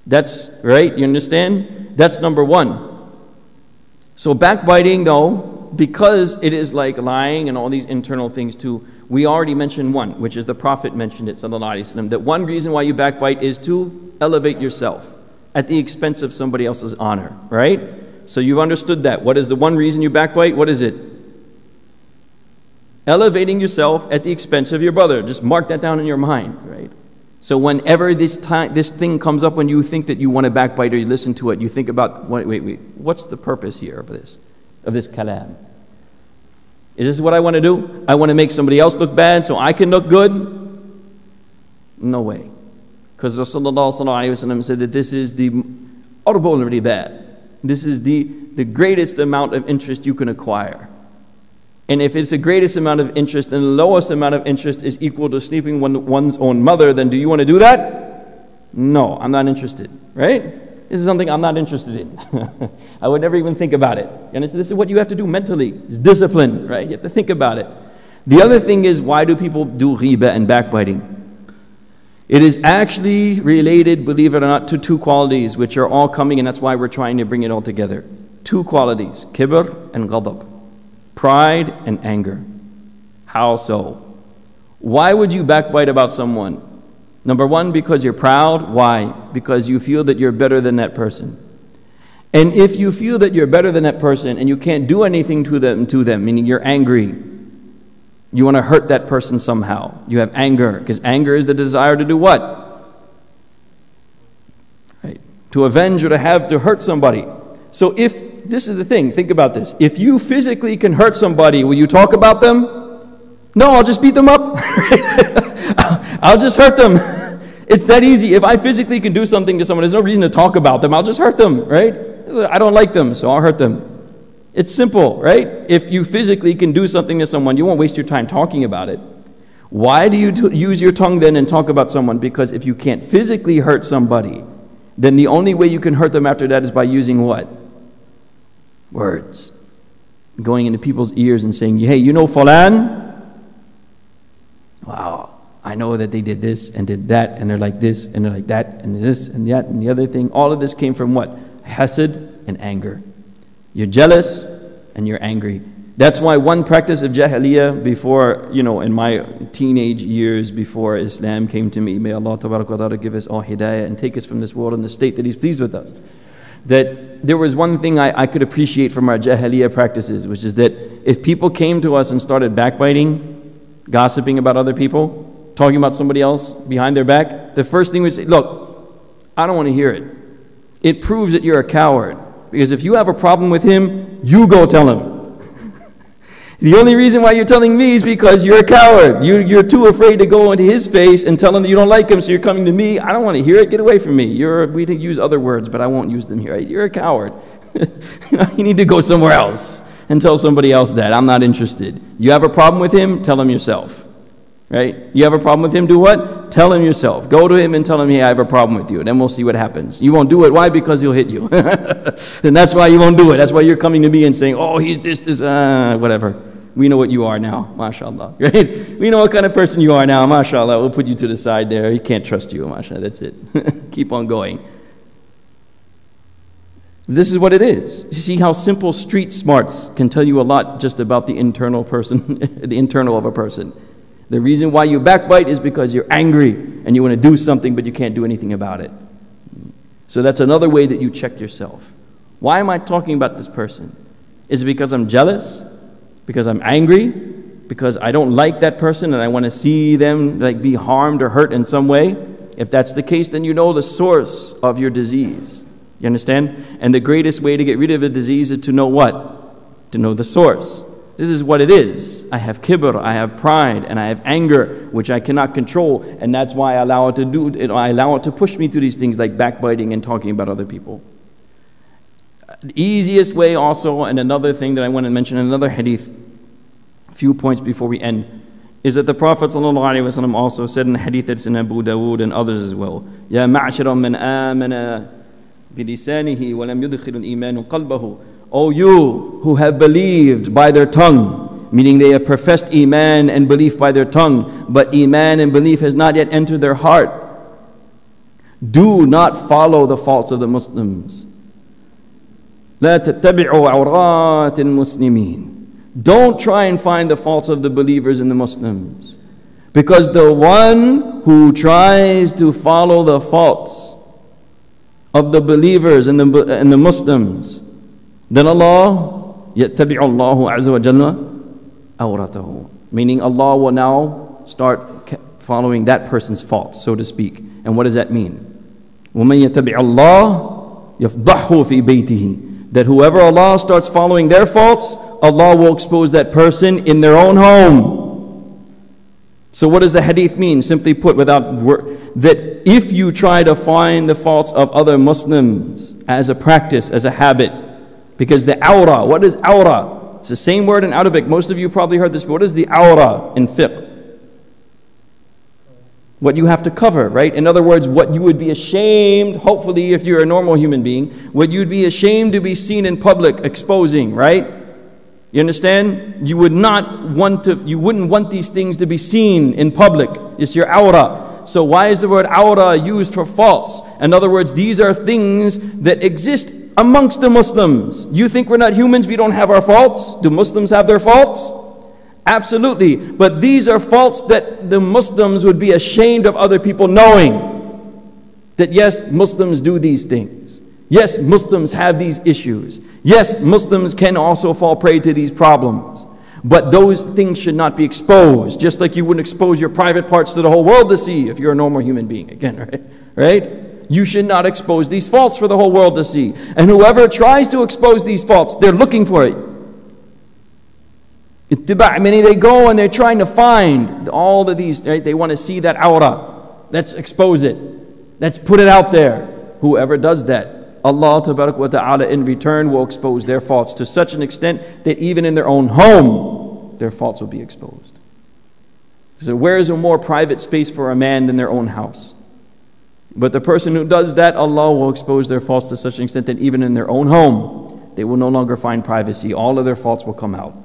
That's right. You understand? That's number one. So backbiting, though, because it is like lying and all these internal things too, we already mentioned one, which is the Prophet mentioned it, sallallahu alaihi wasallam, that one reason why you backbite is to elevate yourself at the expense of somebody else's honor, right? So you've understood that. What is the one reason you backbite? What is it? Elevating yourself at the expense of your brother. Just mark that down in your mind, right? So whenever this thing comes up, when you think that you want to backbite or you listen to it, you think about, wait, what's the purpose here of this kalam? Is this what I want to do? I want to make somebody else look bad so I can look good? No way. Because Rasulullah said that this is the arbul riba. This is the greatest amount of interest you can acquire. And if it's the greatest amount of interest and the lowest amount of interest is equal to sleeping with one's own mother, then do you want to do that? No, I'm not interested, right? This is something I'm not interested in. I would never even think about it. And this is what you have to do mentally. It's discipline, right? You have to think about it. The other thing is, why do people do ghiba and backbiting? It is actually related, believe it or not, to two qualities which are all coming, and that's why we're trying to bring it all together. Two qualities, kibr and ghadab. Pride and anger. How so? Why would you backbite about someone? Number one, because you're proud. Why? Because you feel that you're better than that person. And if you feel that you're better than that person and you can't do anything to them, meaning you're angry, You want to hurt that person somehow. You have anger, because anger is the desire to do what? Right. To avenge or to hurt somebody. So if, this is the thing, think about this. If you physically can hurt somebody, will you talk about them? No, I'll just beat them up. I'll just hurt them. It's that easy. If I physically can do something to someone, there's no reason to talk about them. I'll just hurt them, right? I don't like them, so I'll hurt them. It's simple, right? If you physically can do something to someone, you won't waste your time talking about it. Why do you use your tongue then and talk about someone? Because if you can't physically hurt somebody, then the only way you can hurt them after that is by using what? Words. Going into people's ears and saying, hey, you know Fulan? Wow, I know that they did this and did that, and they're like this and they're like that and this and that and the other thing. All of this came from what? Hasad and anger. You're jealous and you're angry. That's why one practice of Jahiliyyah before, in my teenage years before Islam came to me, may Allah Tabaraka wa Ta'ala give us all hidayah and take us from this world in the state that He's pleased with us. That there was one thing I could appreciate from our Jahiliyyah practices, which is that if people came to us and started backbiting, gossiping about other people, talking about somebody else behind their back, the first thing we'd say, look, I don't want to hear it. It proves that you're a coward. Because if you have a problem with him, you go tell him. The only reason why you're telling me is because you're a coward. You're too afraid to go into his face and tell him that you don't like him, so you're coming to me. I don't want to hear it. Get away from me. We can use other words, but I won't use them here. You're a coward. You need to go somewhere else and tell somebody else that. I'm not interested. You have a problem with him? Tell him yourself. Right? You have a problem with him? Do what? Tell him yourself. Go to him and tell him, hey, I have a problem with you. And then we'll see what happens. You won't do it. Why? Because he'll hit you. And that's why you won't do it. That's why you're coming to me and saying, oh, he's this, whatever. We know what you are now, mashallah. Right? We know what kind of person you are now, mashallah. We'll put you to the side there. He can't trust you, mashallah. That's it. Keep on going. This is what it is. You see how simple street smarts can tell you a lot just about the internal person, the internal of a person. The reason why you backbite is because you're angry and you want to do something but you can't do anything about it. So that's another way that you check yourself. Why am I talking about this person? Is it because I'm jealous? Because I'm angry? Because I don't like that person and I want to see them be harmed or hurt in some way? If that's the case, then you know the source of your disease. You understand? And the greatest way to get rid of a disease is to know what? To know the source. This is what it is. I have kibr, I have pride, and I have anger, which I cannot control, and that's why I allow it to I allow it to push me to these things like backbiting and talking about other people. The easiest way also, and another thing that I want to mention, another hadith, a few points before we end, is that the Prophet ﷺ also said in the hadith that's in Abu Dawood and others as well, Ya ma'ashara man amana bilisanihi wa lam yudkhil al-iman qalbahu. O you who have believed by their tongue, meaning they have professed iman and belief by their tongue, but iman and belief has not yet entered their heart, do not follow the faults of the Muslims. لا تتبعوا عورات المسلمين. Don't try and find the faults of the believers in the Muslims, because the one who tries to follow the faults of the believers and the Muslims, then Allah يتبع الله عز وجل عورته, meaning Allah will now start following that person's faults, so to speak. And what does that mean? ومن يتبع الله يفضحه في بيته. That whoever Allah starts following their faults, Allah will expose that person in their own home. So what does the hadith mean? Simply put, without word, that if you try to find the faults of other Muslims as a practice, as a habit, because the awra, what is awra? It's the same word in Arabic. Most of you probably heard this. What is the awra in fiqh? What you have to cover, right? In other words, what you would be ashamed, hopefully if you're a normal human being, what you'd be ashamed to be seen in public exposing, right? You understand? You wouldn't want these things to be seen in public. It's your awra. So why is the word awra used for faults? In other words, these are things that exist amongst the Muslims. You think we're not humans, we don't have our faults? Do Muslims have their faults? Absolutely. But these are faults that the Muslims would be ashamed of other people knowing. That yes, Muslims do these things. Yes, Muslims have these issues. Yes, Muslims can also fall prey to these problems. But those things should not be exposed, just like you wouldn't expose your private parts to the whole world to see if you're a normal human being. Again, right? You should not expose these faults for the whole world to see. And whoever tries to expose these faults, they're looking for it. Many, they go and they're trying to find all of these, right? They want to see that awrah. Let's expose it. Let's put it out there. Whoever does that, Allah Ta'ala in return will expose their faults to such an extent that even in their own home, their faults will be exposed. So where is a more private space for a man than their own house? But the person who does that, Allah will expose their faults to such an extent that even in their own home, they will no longer find privacy. All of their faults will come out.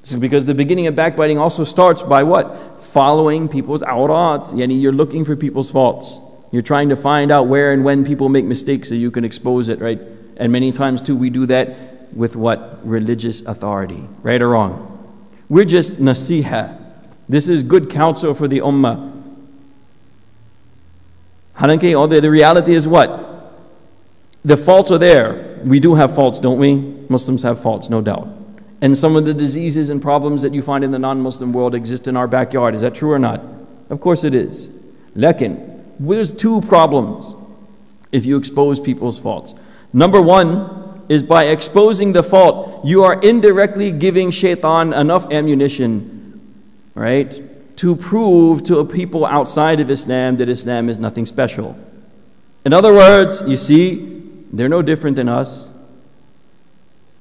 So because the beginning of backbiting also starts by what? Following people's awrat. Yani you're looking for people's faults. You're trying to find out where and when people make mistakes so you can expose it, right? And many times too, we do that with what? Religious authority. Right or wrong? We're just nasiha. This is good counsel for the ummah. Halanki, the reality is what? The faults are there. We do have faults, don't we? Muslims have faults, no doubt. And some of the diseases and problems that you find in the non-Muslim world exist in our backyard. Is that true or not? Of course it is. Lakin, there's two problems if you expose people's faults. Number one is by exposing the fault, you are indirectly giving shaitan enough ammunition, right? To prove to people outside of Islam that Islam is nothing special. In other words, you see, they're no different than us.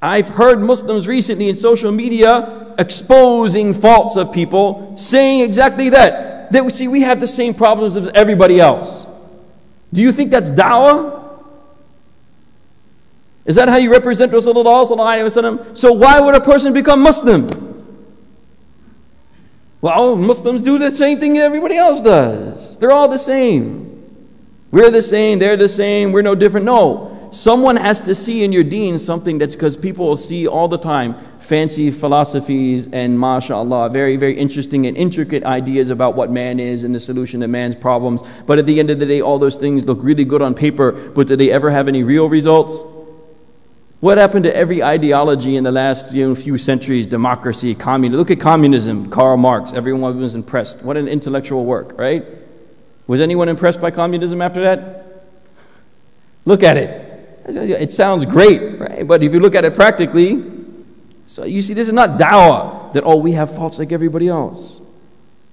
I've heard Muslims recently in social media exposing faults of people, saying exactly that. That we have the same problems as everybody else. Do you think that's da'wah? Is that how you represent Rasulullah sallallahu alaihi wasallam? So why would a person become Muslim? Well, Muslims do the same thing everybody else does. They're all the same. We're the same, they're the same, we're no different. No. Someone has to see in your deen something that's, because people will see all the time fancy philosophies and mashallah, very, very interesting and intricate ideas about what man is and the solution to man's problems. But at the end of the day, all those things look really good on paper, but do they ever have any real results? What happened to every ideology in the last few centuries? Democracy, communism. Look at communism, Karl Marx. Everyone was impressed. What an intellectual work, right? Was anyone impressed by communism after that? Look at it. It sounds great, right? But if you look at it practically, so you see, this is not da'wah, that, oh, we have faults like everybody else.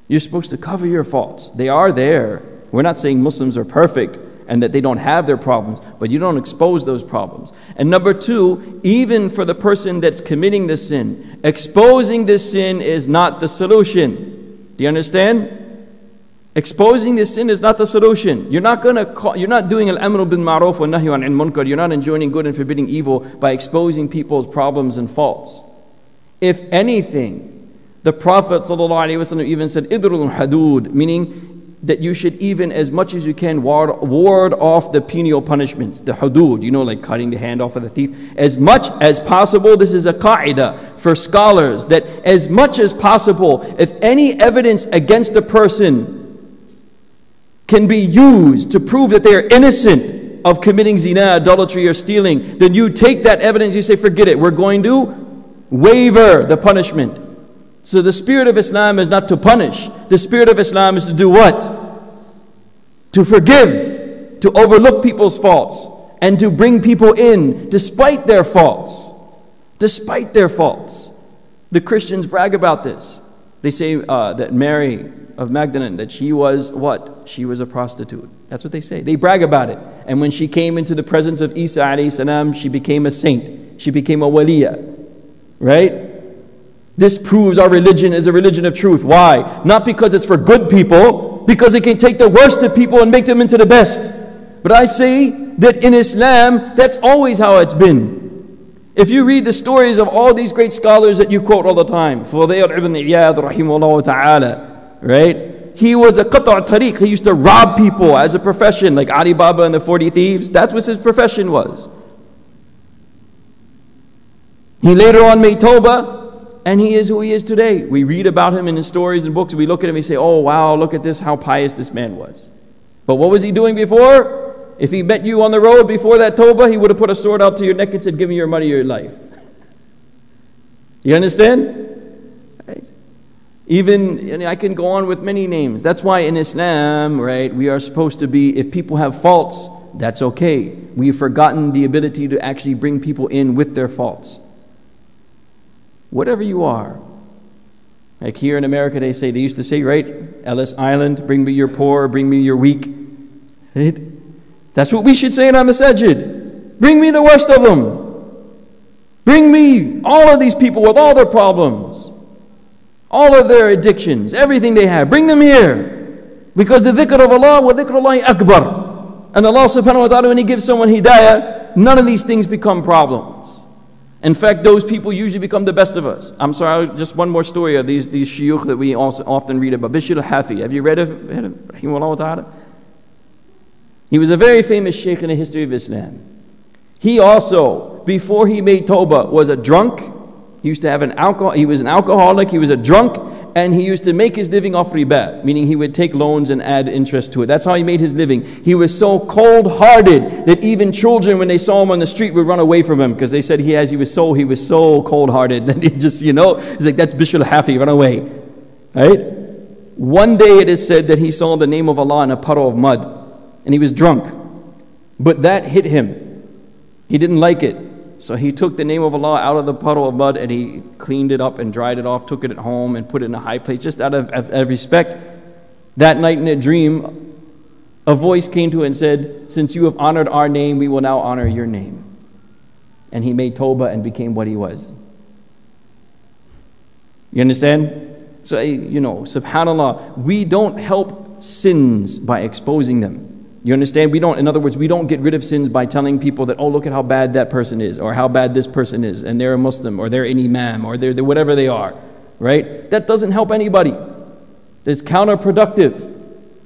You're supposed to cover your faults. They are there. We're not saying Muslims are perfect and that they don't have their problems, but you don't expose those problems. And number two, even for the person that's committing the sin, exposing this sin is not the solution. Do you understand? Exposing this sin is not the solution. You're not doing al-amru bil ma'ruf wa nahyu anil munkar. You're not enjoining good and forbidding evil by exposing people's problems and faults. If anything, the Prophet ﷺ even said, idrul hadud, meaning that you should even, as much as you can, ward off the penal punishments, the hudud, like cutting the hand off of the thief. As much as possible, this is a qa'idah for scholars, that as much as possible, if any evidence against a person can be used to prove that they are innocent of committing zina, adultery, or stealing, then you take that evidence, you say, forget it, we're going to waiver the punishment. So the spirit of Islam is not to punish. The spirit of Islam is to do what? To forgive, to overlook people's faults, and to bring people in despite their faults. Despite their faults. The Christians brag about this. They say that Mary of Magdalene, that she was what? She was a prostitute. That's what they say. They brag about it. And when she came into the presence of Isa alayhi salam, she became a saint. She became a waliya. Right? This proves our religion is a religion of truth. Why? Not because it's for good people, because it can take the worst of people and make them into the best. But I say that in Islam, that's always how it's been. If you read the stories of all these great scholars that you quote all the time, Fudayl ibn Iyad rahimahullah ta'ala, right? He was a qata' tariq. He used to rob people as a profession, like Ali Baba and the 40 Thieves. That's what his profession was. He later on made tawbah, and he is who he is today. We read about him in his stories and books. We look at him and say, oh wow, look at this, how pious this man was. But what was he doing before? If he met you on the road before that tawbah, he would have put a sword out to your neck and said, give me your money or your life. You understand? Right? Even, and I can go on with many names. That's why in Islam, right, we are supposed to be, if people have faults, that's okay. We've forgotten the ability to actually bring people in with their faults. Whatever you are. Like here in America, they used to say, right, Ellis Island, bring me your poor, bring me your weak. Right? That's what we should say in our masajid. Bring me the worst of them. Bring me all of these people with all their problems, all of their addictions, everything they have. Bring them here. Because the dhikr of Allah, wa dhikrullahi akbar. And Allah subhanahu wa ta'ala, when He gives someone hidayah, none of these things become problems. In fact, those people usually become the best of us. I'm sorry, just one more story of these shuyukh that we also often read about. Bishr al-Hafi. Have you read of him? Rahimahullah ta'ala? He was a very famous sheikh in the history of Islam. He also, before he made tawbah, was a drunk. He used to have he was an alcoholic, he was a drunk, and he used to make his living off riba, meaning he would take loans and add interest to it. That's how he made his living. He was so cold-hearted that even children, when they saw him on the street, would run away from him because they said he was so cold-hearted that he just, he's like, that's Bishr al-Hafi, run away. Right? One day it is said that he saw the name of Allah in a puddle of mud, and he was drunk. But that hit him. He didn't like it. So he took the name of Allah out of the puddle of mud and he cleaned it up and dried it off, took it at home and put it in a high place just out of respect. That night in a dream, a voice came to him and said, since you have honored our name, we will now honor your name. And he made tawbah and became what he was. You understand? So, subhanAllah, we don't help sins by exposing them. You understand? In other words, we don't get rid of sins by telling people that, oh, look at how bad that person is, or how bad this person is, and they're a Muslim, or they're an imam, or they're whatever they are, right? That doesn't help anybody. It's counterproductive.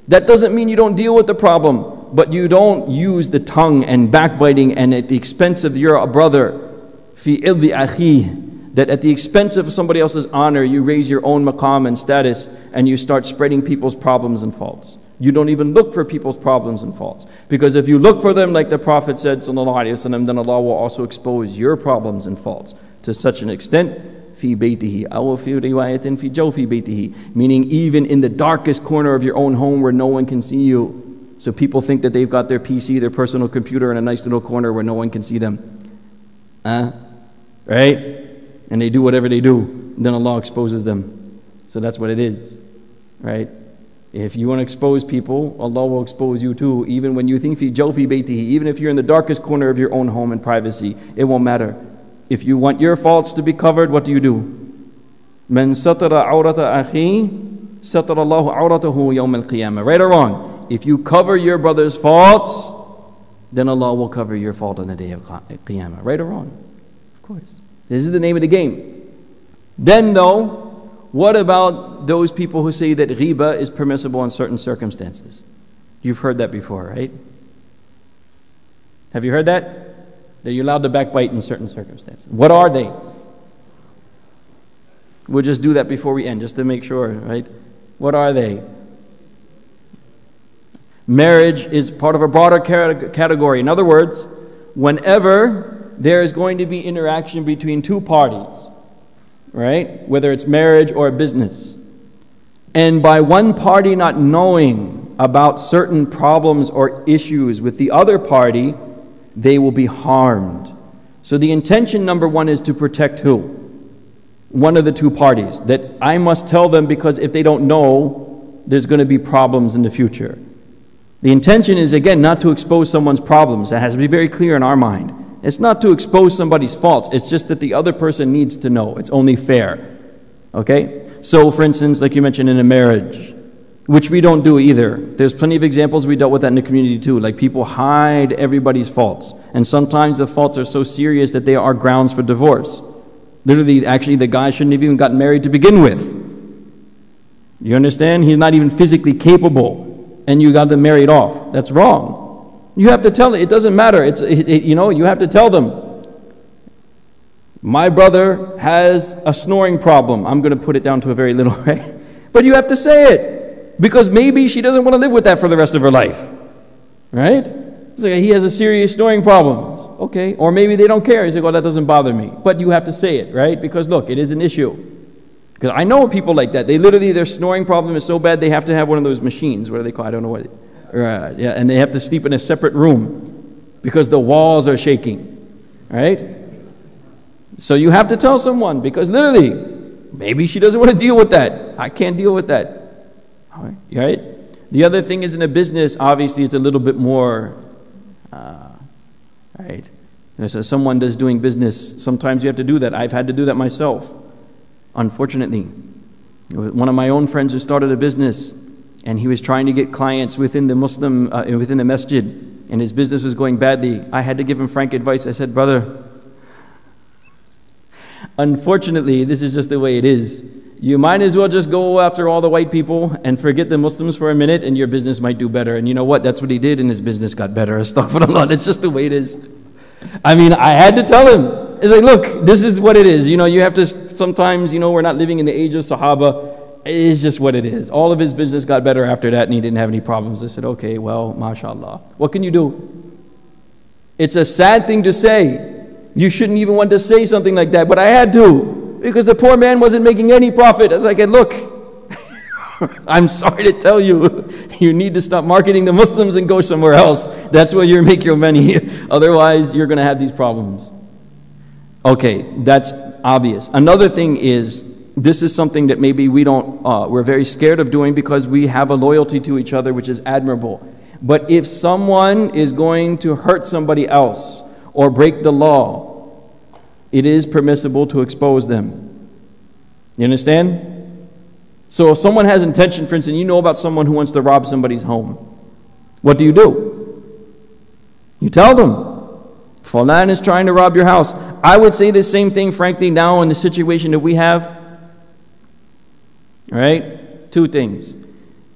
That doesn't mean you don't deal with the problem, but you don't use the tongue and backbiting and at the expense of your brother, fi ildi akhi, that at the expense of somebody else's honor, you raise your own maqam and status, and you start spreading people's problems and faults. You don't even look for people's problems and faults. Because if you look for them, like the Prophet said, sallallahu alaihi wasallam, then Allah will also expose your problems and faults to such an extent, fi baytihi, aw fi riwayatin fi jawfi baytihi, meaning even in the darkest corner of your own home where no one can see you. So people think that they've got their PC, their personal computer in a nice little corner where no one can see them. Right? And they do whatever they do, then Allah exposes them. So that's what it is. Right? If you want to expose people, Allah will expose you too. Even when you think fi jawfi baytihi, even if you're in the darkest corner of your own home in privacy, it won't matter. If you want your faults to be covered, what do? Man satara awrata akhi, satara Allahu awratahu yawm al-qiyamah. Right or wrong? If you cover your brother's faults, then Allah will cover your fault on the day of Qiyamah. Right or wrong? Of course. This is the name of the game. Then though, what about those people who say that ghiba is permissible in certain circumstances? You've heard that before, right? Have you heard that? That you're allowed to backbite in certain circumstances. What are they? We'll just do that before we end, just to make sure, right? What are they? Marriage is part of a broader category. In other words, whenever there is going to be interaction between two parties, right? Whether it's marriage or a business. And by one party not knowing about certain problems or issues with the other party, they will be harmed. So the intention, number one, is to protect who? One of the two parties. That I must tell them because if they don't know, there's going to be problems in the future. The intention is, again, not to expose someone's problems. That has to be very clear in our mind. It's not to expose somebody's faults. It's just that the other person needs to know. It's only fair. Okay? So, for instance, like you mentioned in a marriage, which we don't do either. There's plenty of examples. We dealt with that in the community too. Like people hide everybody's faults. And sometimes the faults are so serious that they are grounds for divorce. Literally, actually, the guy shouldn't have even gotten married to begin with. You understand? He's not even physically capable. And you got them married off. That's wrong. You have to tell it. It doesn't matter. You have to tell them. My brother has a snoring problem. I'm going to put it down to a very little, right? But you have to say it. Because maybe she doesn't want to live with that for the rest of her life. Right? It's like he has a serious snoring problem. okay. Or maybe they don't care. You say, well, that doesn't bother me. But you have to say it, right? Because look, it is an issue. Because I know people like that. They literally, their snoring problem is so bad they have to have one of those machines. What do they call it? I don't know what. Right, yeah, and they have to sleep in a separate room because the walls are shaking, right? So you have to tell someone because literally, maybe she doesn't want to deal with that. I can't deal with that. All right, right? The other thing is in a business, obviously it's a little bit more, right? So someone that's doing business, sometimes you have to do that. I've had to do that myself, unfortunately. One of my own friends who started a business, and he was trying to get clients within the within the masjid, and his business was going badly. I had to give him frank advice. I said, brother, unfortunately, this is just the way it is. You might as well just go after all the white people and forget the Muslims for a minute, and your business might do better. And you know what? That's what he did, and his business got better. Astaghfirullah. That's just the way it is. I mean, I had to tell him. It's like, look, this is what it is. You know, you have to sometimes, you know, we're not living in the age of Sahaba. It's just what it is. All of his business got better after that, and he didn't have any problems. I said, okay, well, mashallah. What can you do? It's a sad thing to say. You shouldn't even want to say something like that, but I had to, because the poor man wasn't making any profit. I was like, look, I'm sorry to tell you, you need to stop marketing the Muslims and go somewhere else. That's where you make your money. Otherwise, you're going to have these problems. Okay, that's obvious. Another thing is, this is something that maybe we're very scared of doing because we have a loyalty to each other, which is admirable. But if someone is going to hurt somebody else or break the law, it is permissible to expose them. You understand? So if someone has intention, for instance, you know about someone who wants to rob somebody's home, what do? You tell them, Fulan is trying to rob your house. I would say the same thing, frankly, now in the situation that we have. Right? Two things.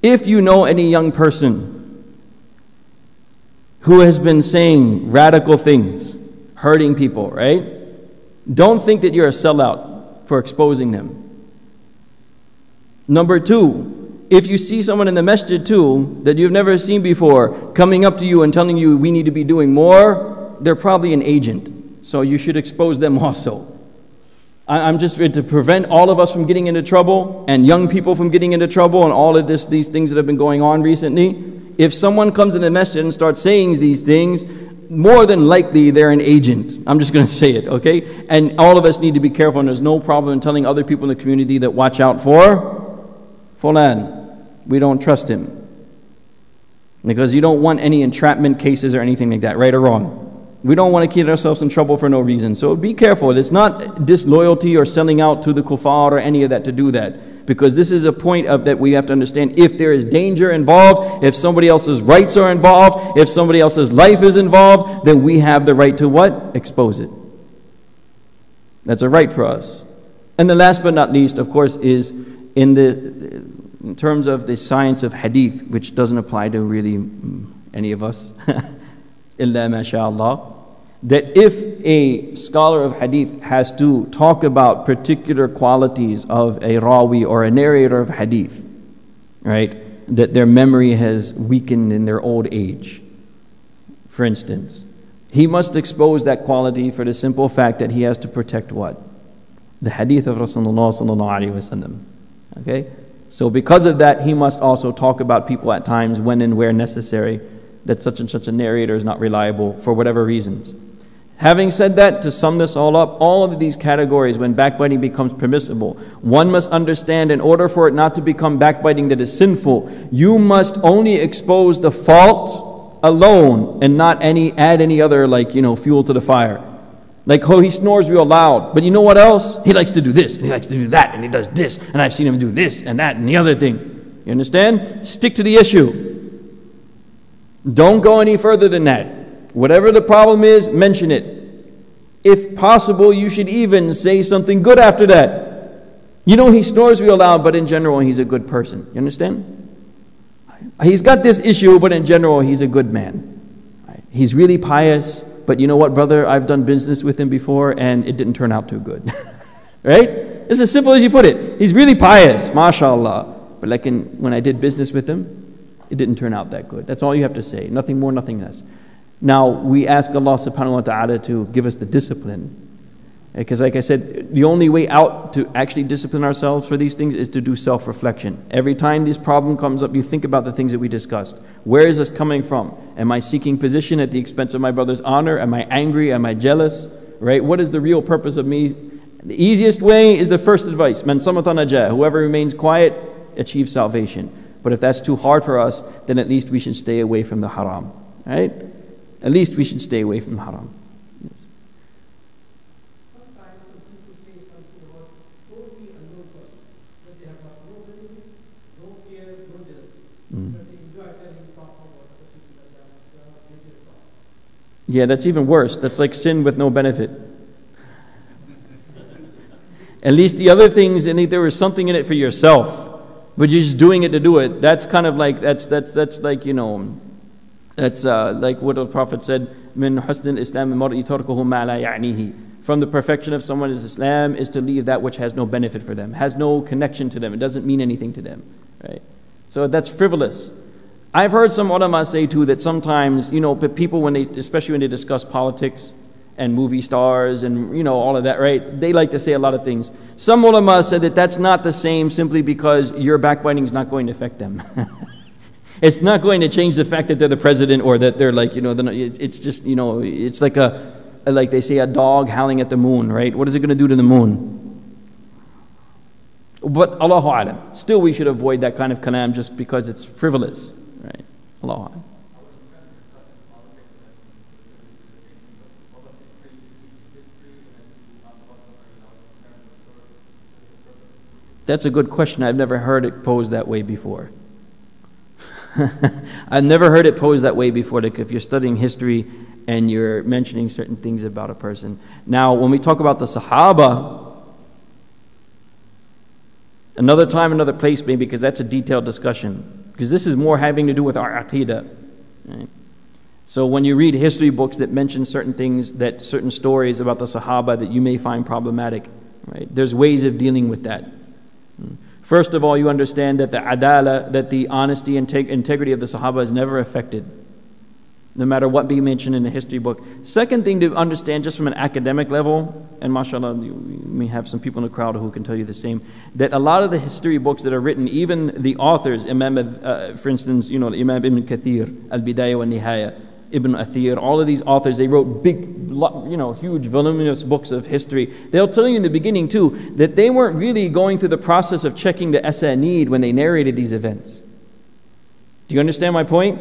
If you know any young person who has been saying radical things, hurting people, right? Don't think that you're a sellout for exposing them. Number two, if you see someone in the masjid too that you've never seen before coming up to you and telling you we need to be doing more, they're probably an agent. So you should expose them also. I'm just to prevent all of us from getting into trouble and young people from getting into trouble and all of these things that have been going on recently. If someone comes in the masjid and starts saying these things, more than likely they're an agent. I'm just going to say it, okay? And all of us need to be careful, and there's no problem in telling other people in the community that watch out for Fulan. We don't trust him. Because you don't want any entrapment cases or anything like that, right or wrong. We don't want to get ourselves in trouble for no reason. So be careful. It's not disloyalty or selling out to the kuffar or any of that to do that. Because this is a point of that we have to understand. If there is danger involved, if somebody else's rights are involved, if somebody else's life is involved, then we have the right to what? Expose it. That's a right for us. And the last but not least, of course, is in terms of the science of hadith, which doesn't apply to really any of us. Illa masha'Allah. That if a scholar of hadith has to talk about particular qualities of a rawi or a narrator of hadith, right, that their memory has weakened in their old age, for instance, he must expose that quality for the simple fact that he has to protect what? The hadith of Rasulullah sallallahu alaihi wasallam. Okay? So because of that, he must also talk about people at times when and where necessary, that such and such a narrator is not reliable for whatever reasons. Having said that, to sum this all up, all of these categories, when backbiting becomes permissible, one must understand in order for it not to become backbiting that is sinful, you must only expose the fault alone and not add any other fuel to the fire. Like, oh, he snores real loud, but you know what else? He likes to do this, and he likes to do that, and he does this, and I've seen him do this and that and the other thing. You understand? Stick to the issue. Don't go any further than that. Whatever the problem is, mention it. If possible, you should even say something good after that. You know, he snores real loud, but in general, he's a good person. You understand? He's got this issue, but in general, he's a good man. He's really pious, but you know what, brother? I've done business with him before, and it didn't turn out too good. Right? It's as simple as you put it. He's really pious, mashallah. But when I did business with him, it didn't turn out that good. That's all you have to say. Nothing more, nothing less. Now, we ask Allah subhanahu wa ta'ala to give us the discipline. Because like I said, the only way out to actually discipline ourselves for these things is to do self-reflection. Every time this problem comes up, you think about the things that we discussed. Where is this coming from? Am I seeking position at the expense of my brother's honor? Am I angry? Am I jealous? Right? What is the real purpose of me? The easiest way is the first advice. Man samata najah. Whoever remains quiet achieves salvation. But if that's too hard for us, then at least we should stay away from the haram. Right? At least we should stay away from the haram. Yeah, that's even worse. That's like sin with no benefit. At least the other things, and there was something in it for yourself, but you're just doing it to do it. That's kind of like that's like, you know, that's like what the Prophet said, "Min husn al-Islam mar'i tarkuhu ma la ya'nihi." From the perfection of someone's Islam is to leave that which has no benefit for them, has no connection to them. It doesn't mean anything to them, right? So that's frivolous. I've heard some ulama say too that sometimes, you know, people especially when they discuss politics and movie stars and, you know, all of that, right? They like to say a lot of things. Some ulama said that that's not the same simply because your backbiting is not going to affect them. It's not going to change the fact that they're the president or that they're like, you know, it's just, you know, it's like like they say, a dog howling at the moon, right? What is it going to do to the moon? But Allahu Alam, still we should avoid that kind of kalam just because it's frivolous, right? Allahu Alam. That's a good question. I've never heard it posed that way before. I've never heard it posed that way before. Like if you're studying history and you're mentioning certain things about a person. Now, when we talk about the Sahaba, another time, another place maybe, because that's a detailed discussion. Because this is more having to do with our aqidah. Right? So when you read history books that mention certain things, that certain stories about the Sahaba that you may find problematic, right? There's ways of dealing with that. First of all, you understand that the adala, that the honesty and integrity of the Sahaba is never affected, no matter what be mentioned in the history book. Second thing to understand, just from an academic level, and mashallah, you may have some people in the crowd who can tell you the same, that a lot of the history books that are written, even the authors, for instance, you know, Imam Ibn Kathir, Al-Bidayah wa Nihaya, Ibn Athir, all of these authors, they wrote big, you know, huge voluminous books of history. They'll tell you in the beginning too that they weren't really going through the process of checking the asanid when they narrated these events. Do you understand my point?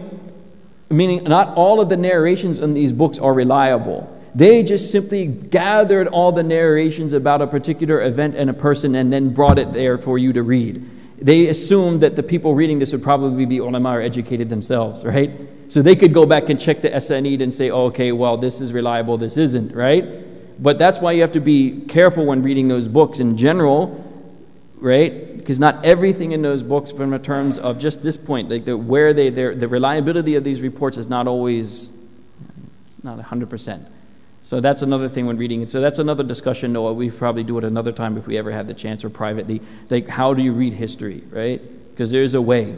Meaning not all of the narrations in these books are reliable. They just simply gathered all the narrations about a particular event and a person and then brought it there for you to read. They assumed that the people reading this would probably be ulama or educated themselves, right? So they could go back and check the asanid and say, oh, okay, well, this is reliable, this isn't, right? But that's why you have to be careful when reading those books in general, right? Because not everything in those books, from the terms of just this point, like the reliability of these reports is not always, it's not 100%. So that's another thing when reading it. So that's another discussion, Noah. We probably do it another time if we ever have the chance or privately. Like, how do you read history, right? Because there's a way.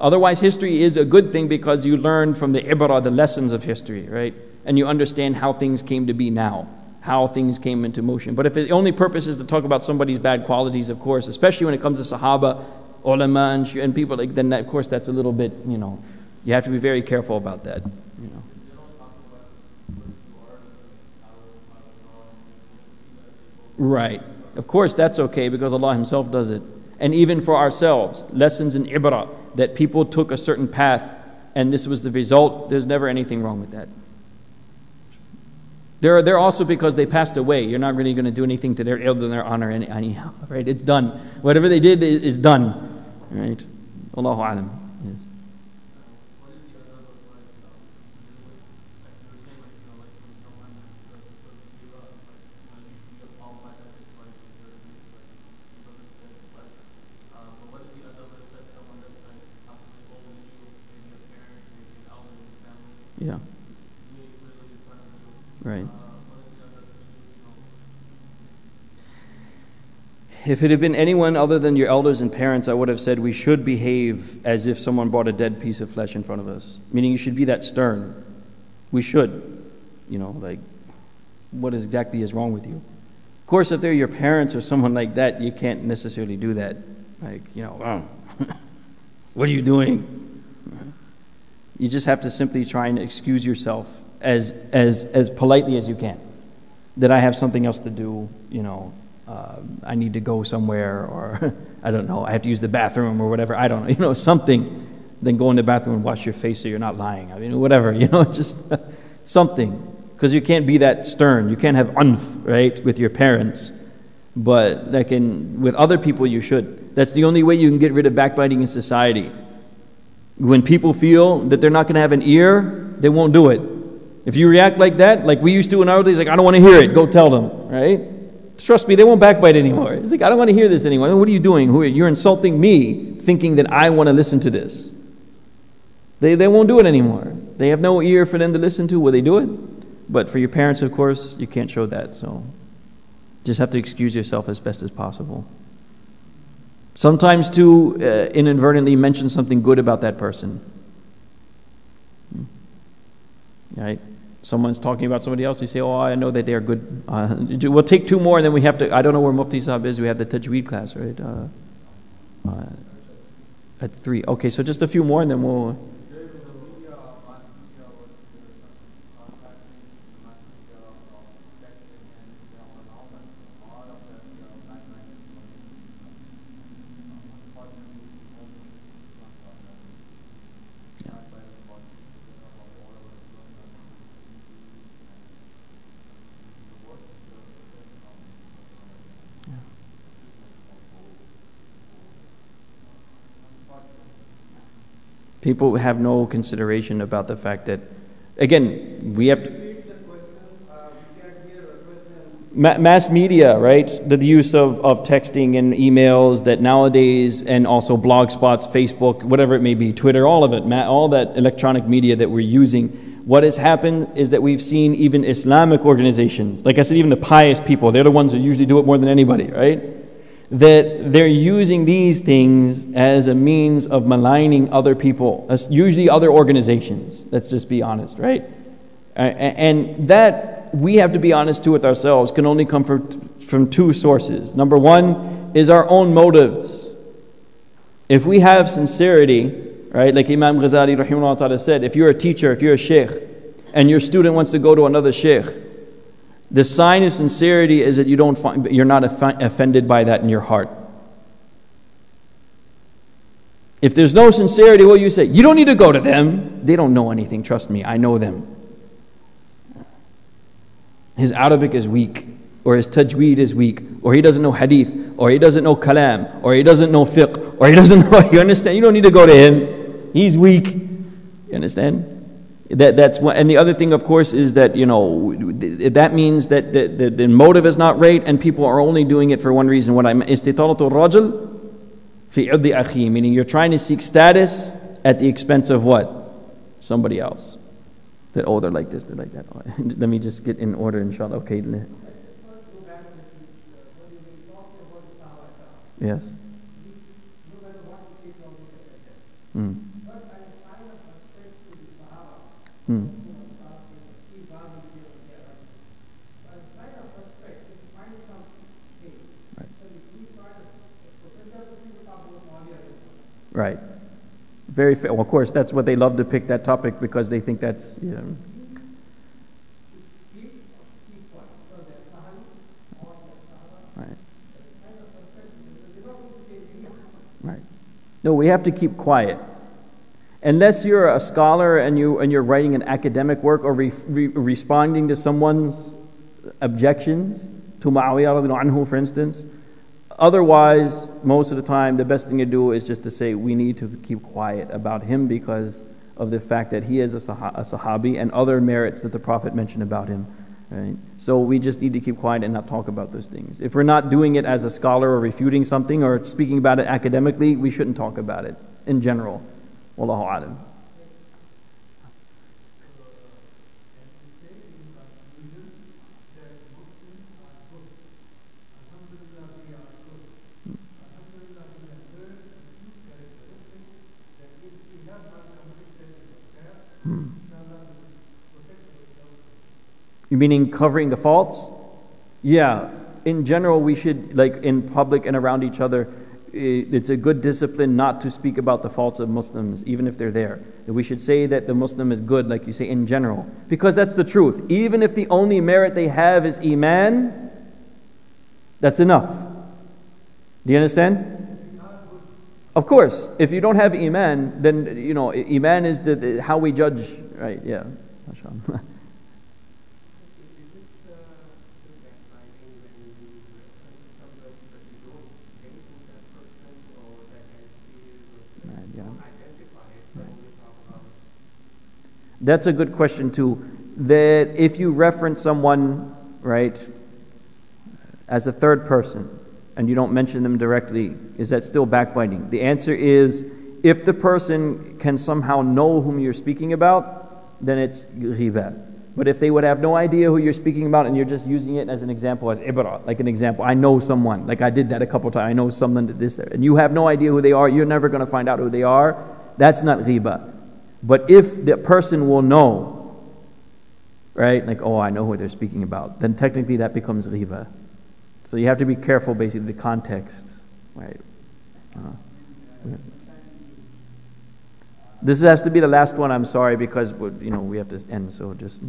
Otherwise, history is a good thing because you learn from the ibrah, the lessons of history, right? And you understand how things came to be now, how things came into motion. But if the only purpose is to talk about somebody's bad qualities, of course, especially when it comes to Sahaba, ulama, and people like, then of course that's a little bit, you know, you have to be very careful about that, you know. Right. Of course that's okay because Allah Himself does it. And even for ourselves, lessons in ibrah, that people took a certain path and this was the result, there's never anything wrong with that. They're also because they passed away. You're not really going to do anything to their ild and their honor anyhow, right? It's done. Whatever they did is done, right? Allahu Alam. Yes. Yeah. Right. If it had been anyone other than your elders and parents, I would have said we should behave as if someone brought a dead piece of flesh in front of us. Meaning you should be that stern. We should. Like, what exactly is wrong with you? Of course, if they're your parents or someone like that, you can't necessarily do that. Like, what are you doing? You just have to simply try and excuse yourself as politely as you can. That I have something else to do, I need to go somewhere, or I don't know, I have to use the bathroom or whatever, I don't know, something. Then go in the bathroom and wash your face so you're not lying. I mean, whatever, just something. Because you can't be that stern. You can't have unf, right, with your parents. But with other people, you should. That's the only way you can get rid of backbiting in society. When people feel that they're not going to have an ear, they won't do it. If you react like that, like we used to in our days, like, I don't want to hear it, go tell them, right? Trust me, they won't backbite anymore. It's like, I don't want to hear this anymore. What are you doing? You're insulting me, thinking that I want to listen to this. They won't do it anymore. They have no ear for them to listen to. Will they do it? But for your parents, of course, you can't show that. So just have to excuse yourself as best as possible. Sometimes, too, inadvertently mention something good about that person. Right? Someone's talking about somebody else, you say, oh, I know that they are good. We'll take two more, and then we have to, I don't know where Mufti Sahib is, we have the Tajweed class, right? At 3. Okay, so just a few more, and then we'll... People have no consideration about the fact that, again, we have to... Mass media, right? The use of texting and emails that nowadays, and also blog spots, Facebook, whatever it may be, Twitter, all of it, all that electronic media that we're using. What has happened is that we've seen even Islamic organizations, like I said, even the pious people, they're the ones who usually do it more than anybody, right? That they're using these things as a means of maligning other people, usually other organizations. Let's just be honest, right? And that, we have to be honest too with ourselves, can only come from two sources. Number one is our own motives. If we have sincerity, right, like Imam Ghazali rahimahullah ta'ala said, if you're a teacher, if you're a sheikh, and your student wants to go to another sheikh, the sign of sincerity is that you're not offended by that in your heart. If there's no sincerity, what will you say? You don't need to go to them. They don't know anything, trust me, I know them. His Arabic is weak, or his tajweed is weak, or he doesn't know hadith, or he doesn't know kalam, or he doesn't know fiqh, or he doesn't know, you understand? You don't need to go to him. He's weak. You understand? That's what, and the other thing, of course, is that, that means that the motive is not right, and people are only doing it for one reason. What I'm istitalatu rajul fi uddi akhi, meaning you're trying to seek status at the expense of what? Somebody else. That, oh, they're like this, they're like that. Let me just get in order, inshallah. Okay. Yes. Right. Very fair. Well, of course, that's what they love to pick that topic, because they think that's, Right. Right. No, we have to keep quiet. Unless you're a scholar and you're writing an academic work, or responding to someone's objections, to Muawiyah radiallahu anhu, for instance. Otherwise, most of the time, the best thing to do is just to say, we need to keep quiet about him because of the fact that he is a sahabi and other merits that the Prophet mentioned about him. Right? So we just need to keep quiet and not talk about those things. If we're not doing it as a scholar or refuting something or speaking about it academically, we shouldn't talk about it in general. Wallahu alam. You meaning covering the faults? Yeah. In general, we should, like in public and around each other, it's a good discipline not to speak about the faults of Muslims, even if they're there. We should say that the Muslim is good, like you say, in general. Because that's the truth. Even if the only merit they have is Iman, that's enough. Do you understand? Of course. If you don't have Iman, then, Iman is how we judge, right? Yeah. MashaAllah. That's a good question too. That if you reference someone, right, as a third person, and you don't mention them directly, is that still backbiting? The answer is, if the person can somehow know whom you're speaking about, then it's ghiba. But if they would have no idea who you're speaking about and you're just using it as an example, as ibra, like an example, I know someone, like I did that a couple times, I know someone did this, and you have no idea who they are, you're never going to find out who they are, that's not ghiba. But if the person will know, right, like, oh, I know who they're speaking about, then technically that becomes ghiba. So you have to be careful, basically, the context, right? This has to be the last one, I'm sorry, because, we have to end, so just...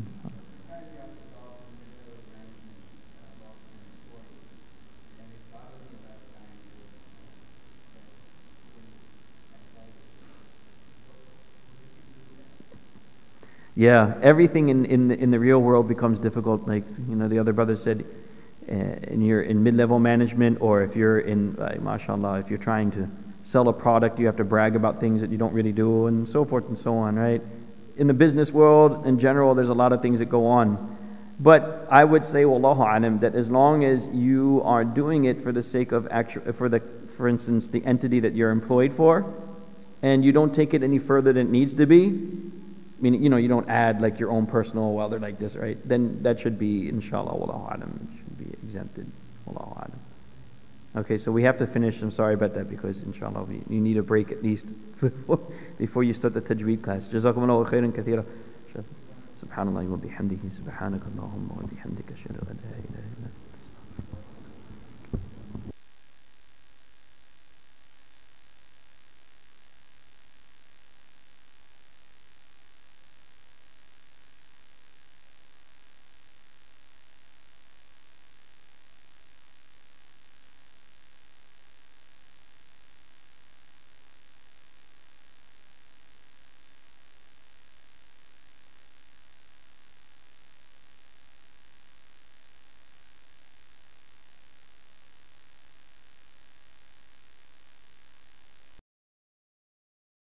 Yeah, everything in the real world becomes difficult. Like, the other brother said, you're in mid-level management, or if you're in, mashallah, if you're trying to sell a product, you have to brag about things that you don't really do, and so forth and so on, right? In the business world, in general, there's a lot of things that go on. But I would say, wallahu alam, that as long as you are doing it for the sake of for instance, the entity that you're employed for, and you don't take it any further than it needs to be, meaning, you don't add like your own personal, well, they're like this, right? Then that should be, inshallah, wallahu alam, should be exempted, wallahu alam. Okay, so we have to finish. I'm sorry about that, because inshallah, you need a break at least before you start the tajweed class. Jazakumullahu khairan kathira. Subhanallah wa bihamdihi, subhanakallahumma wa bihamdika, ashhadu an la ilaha illa anta.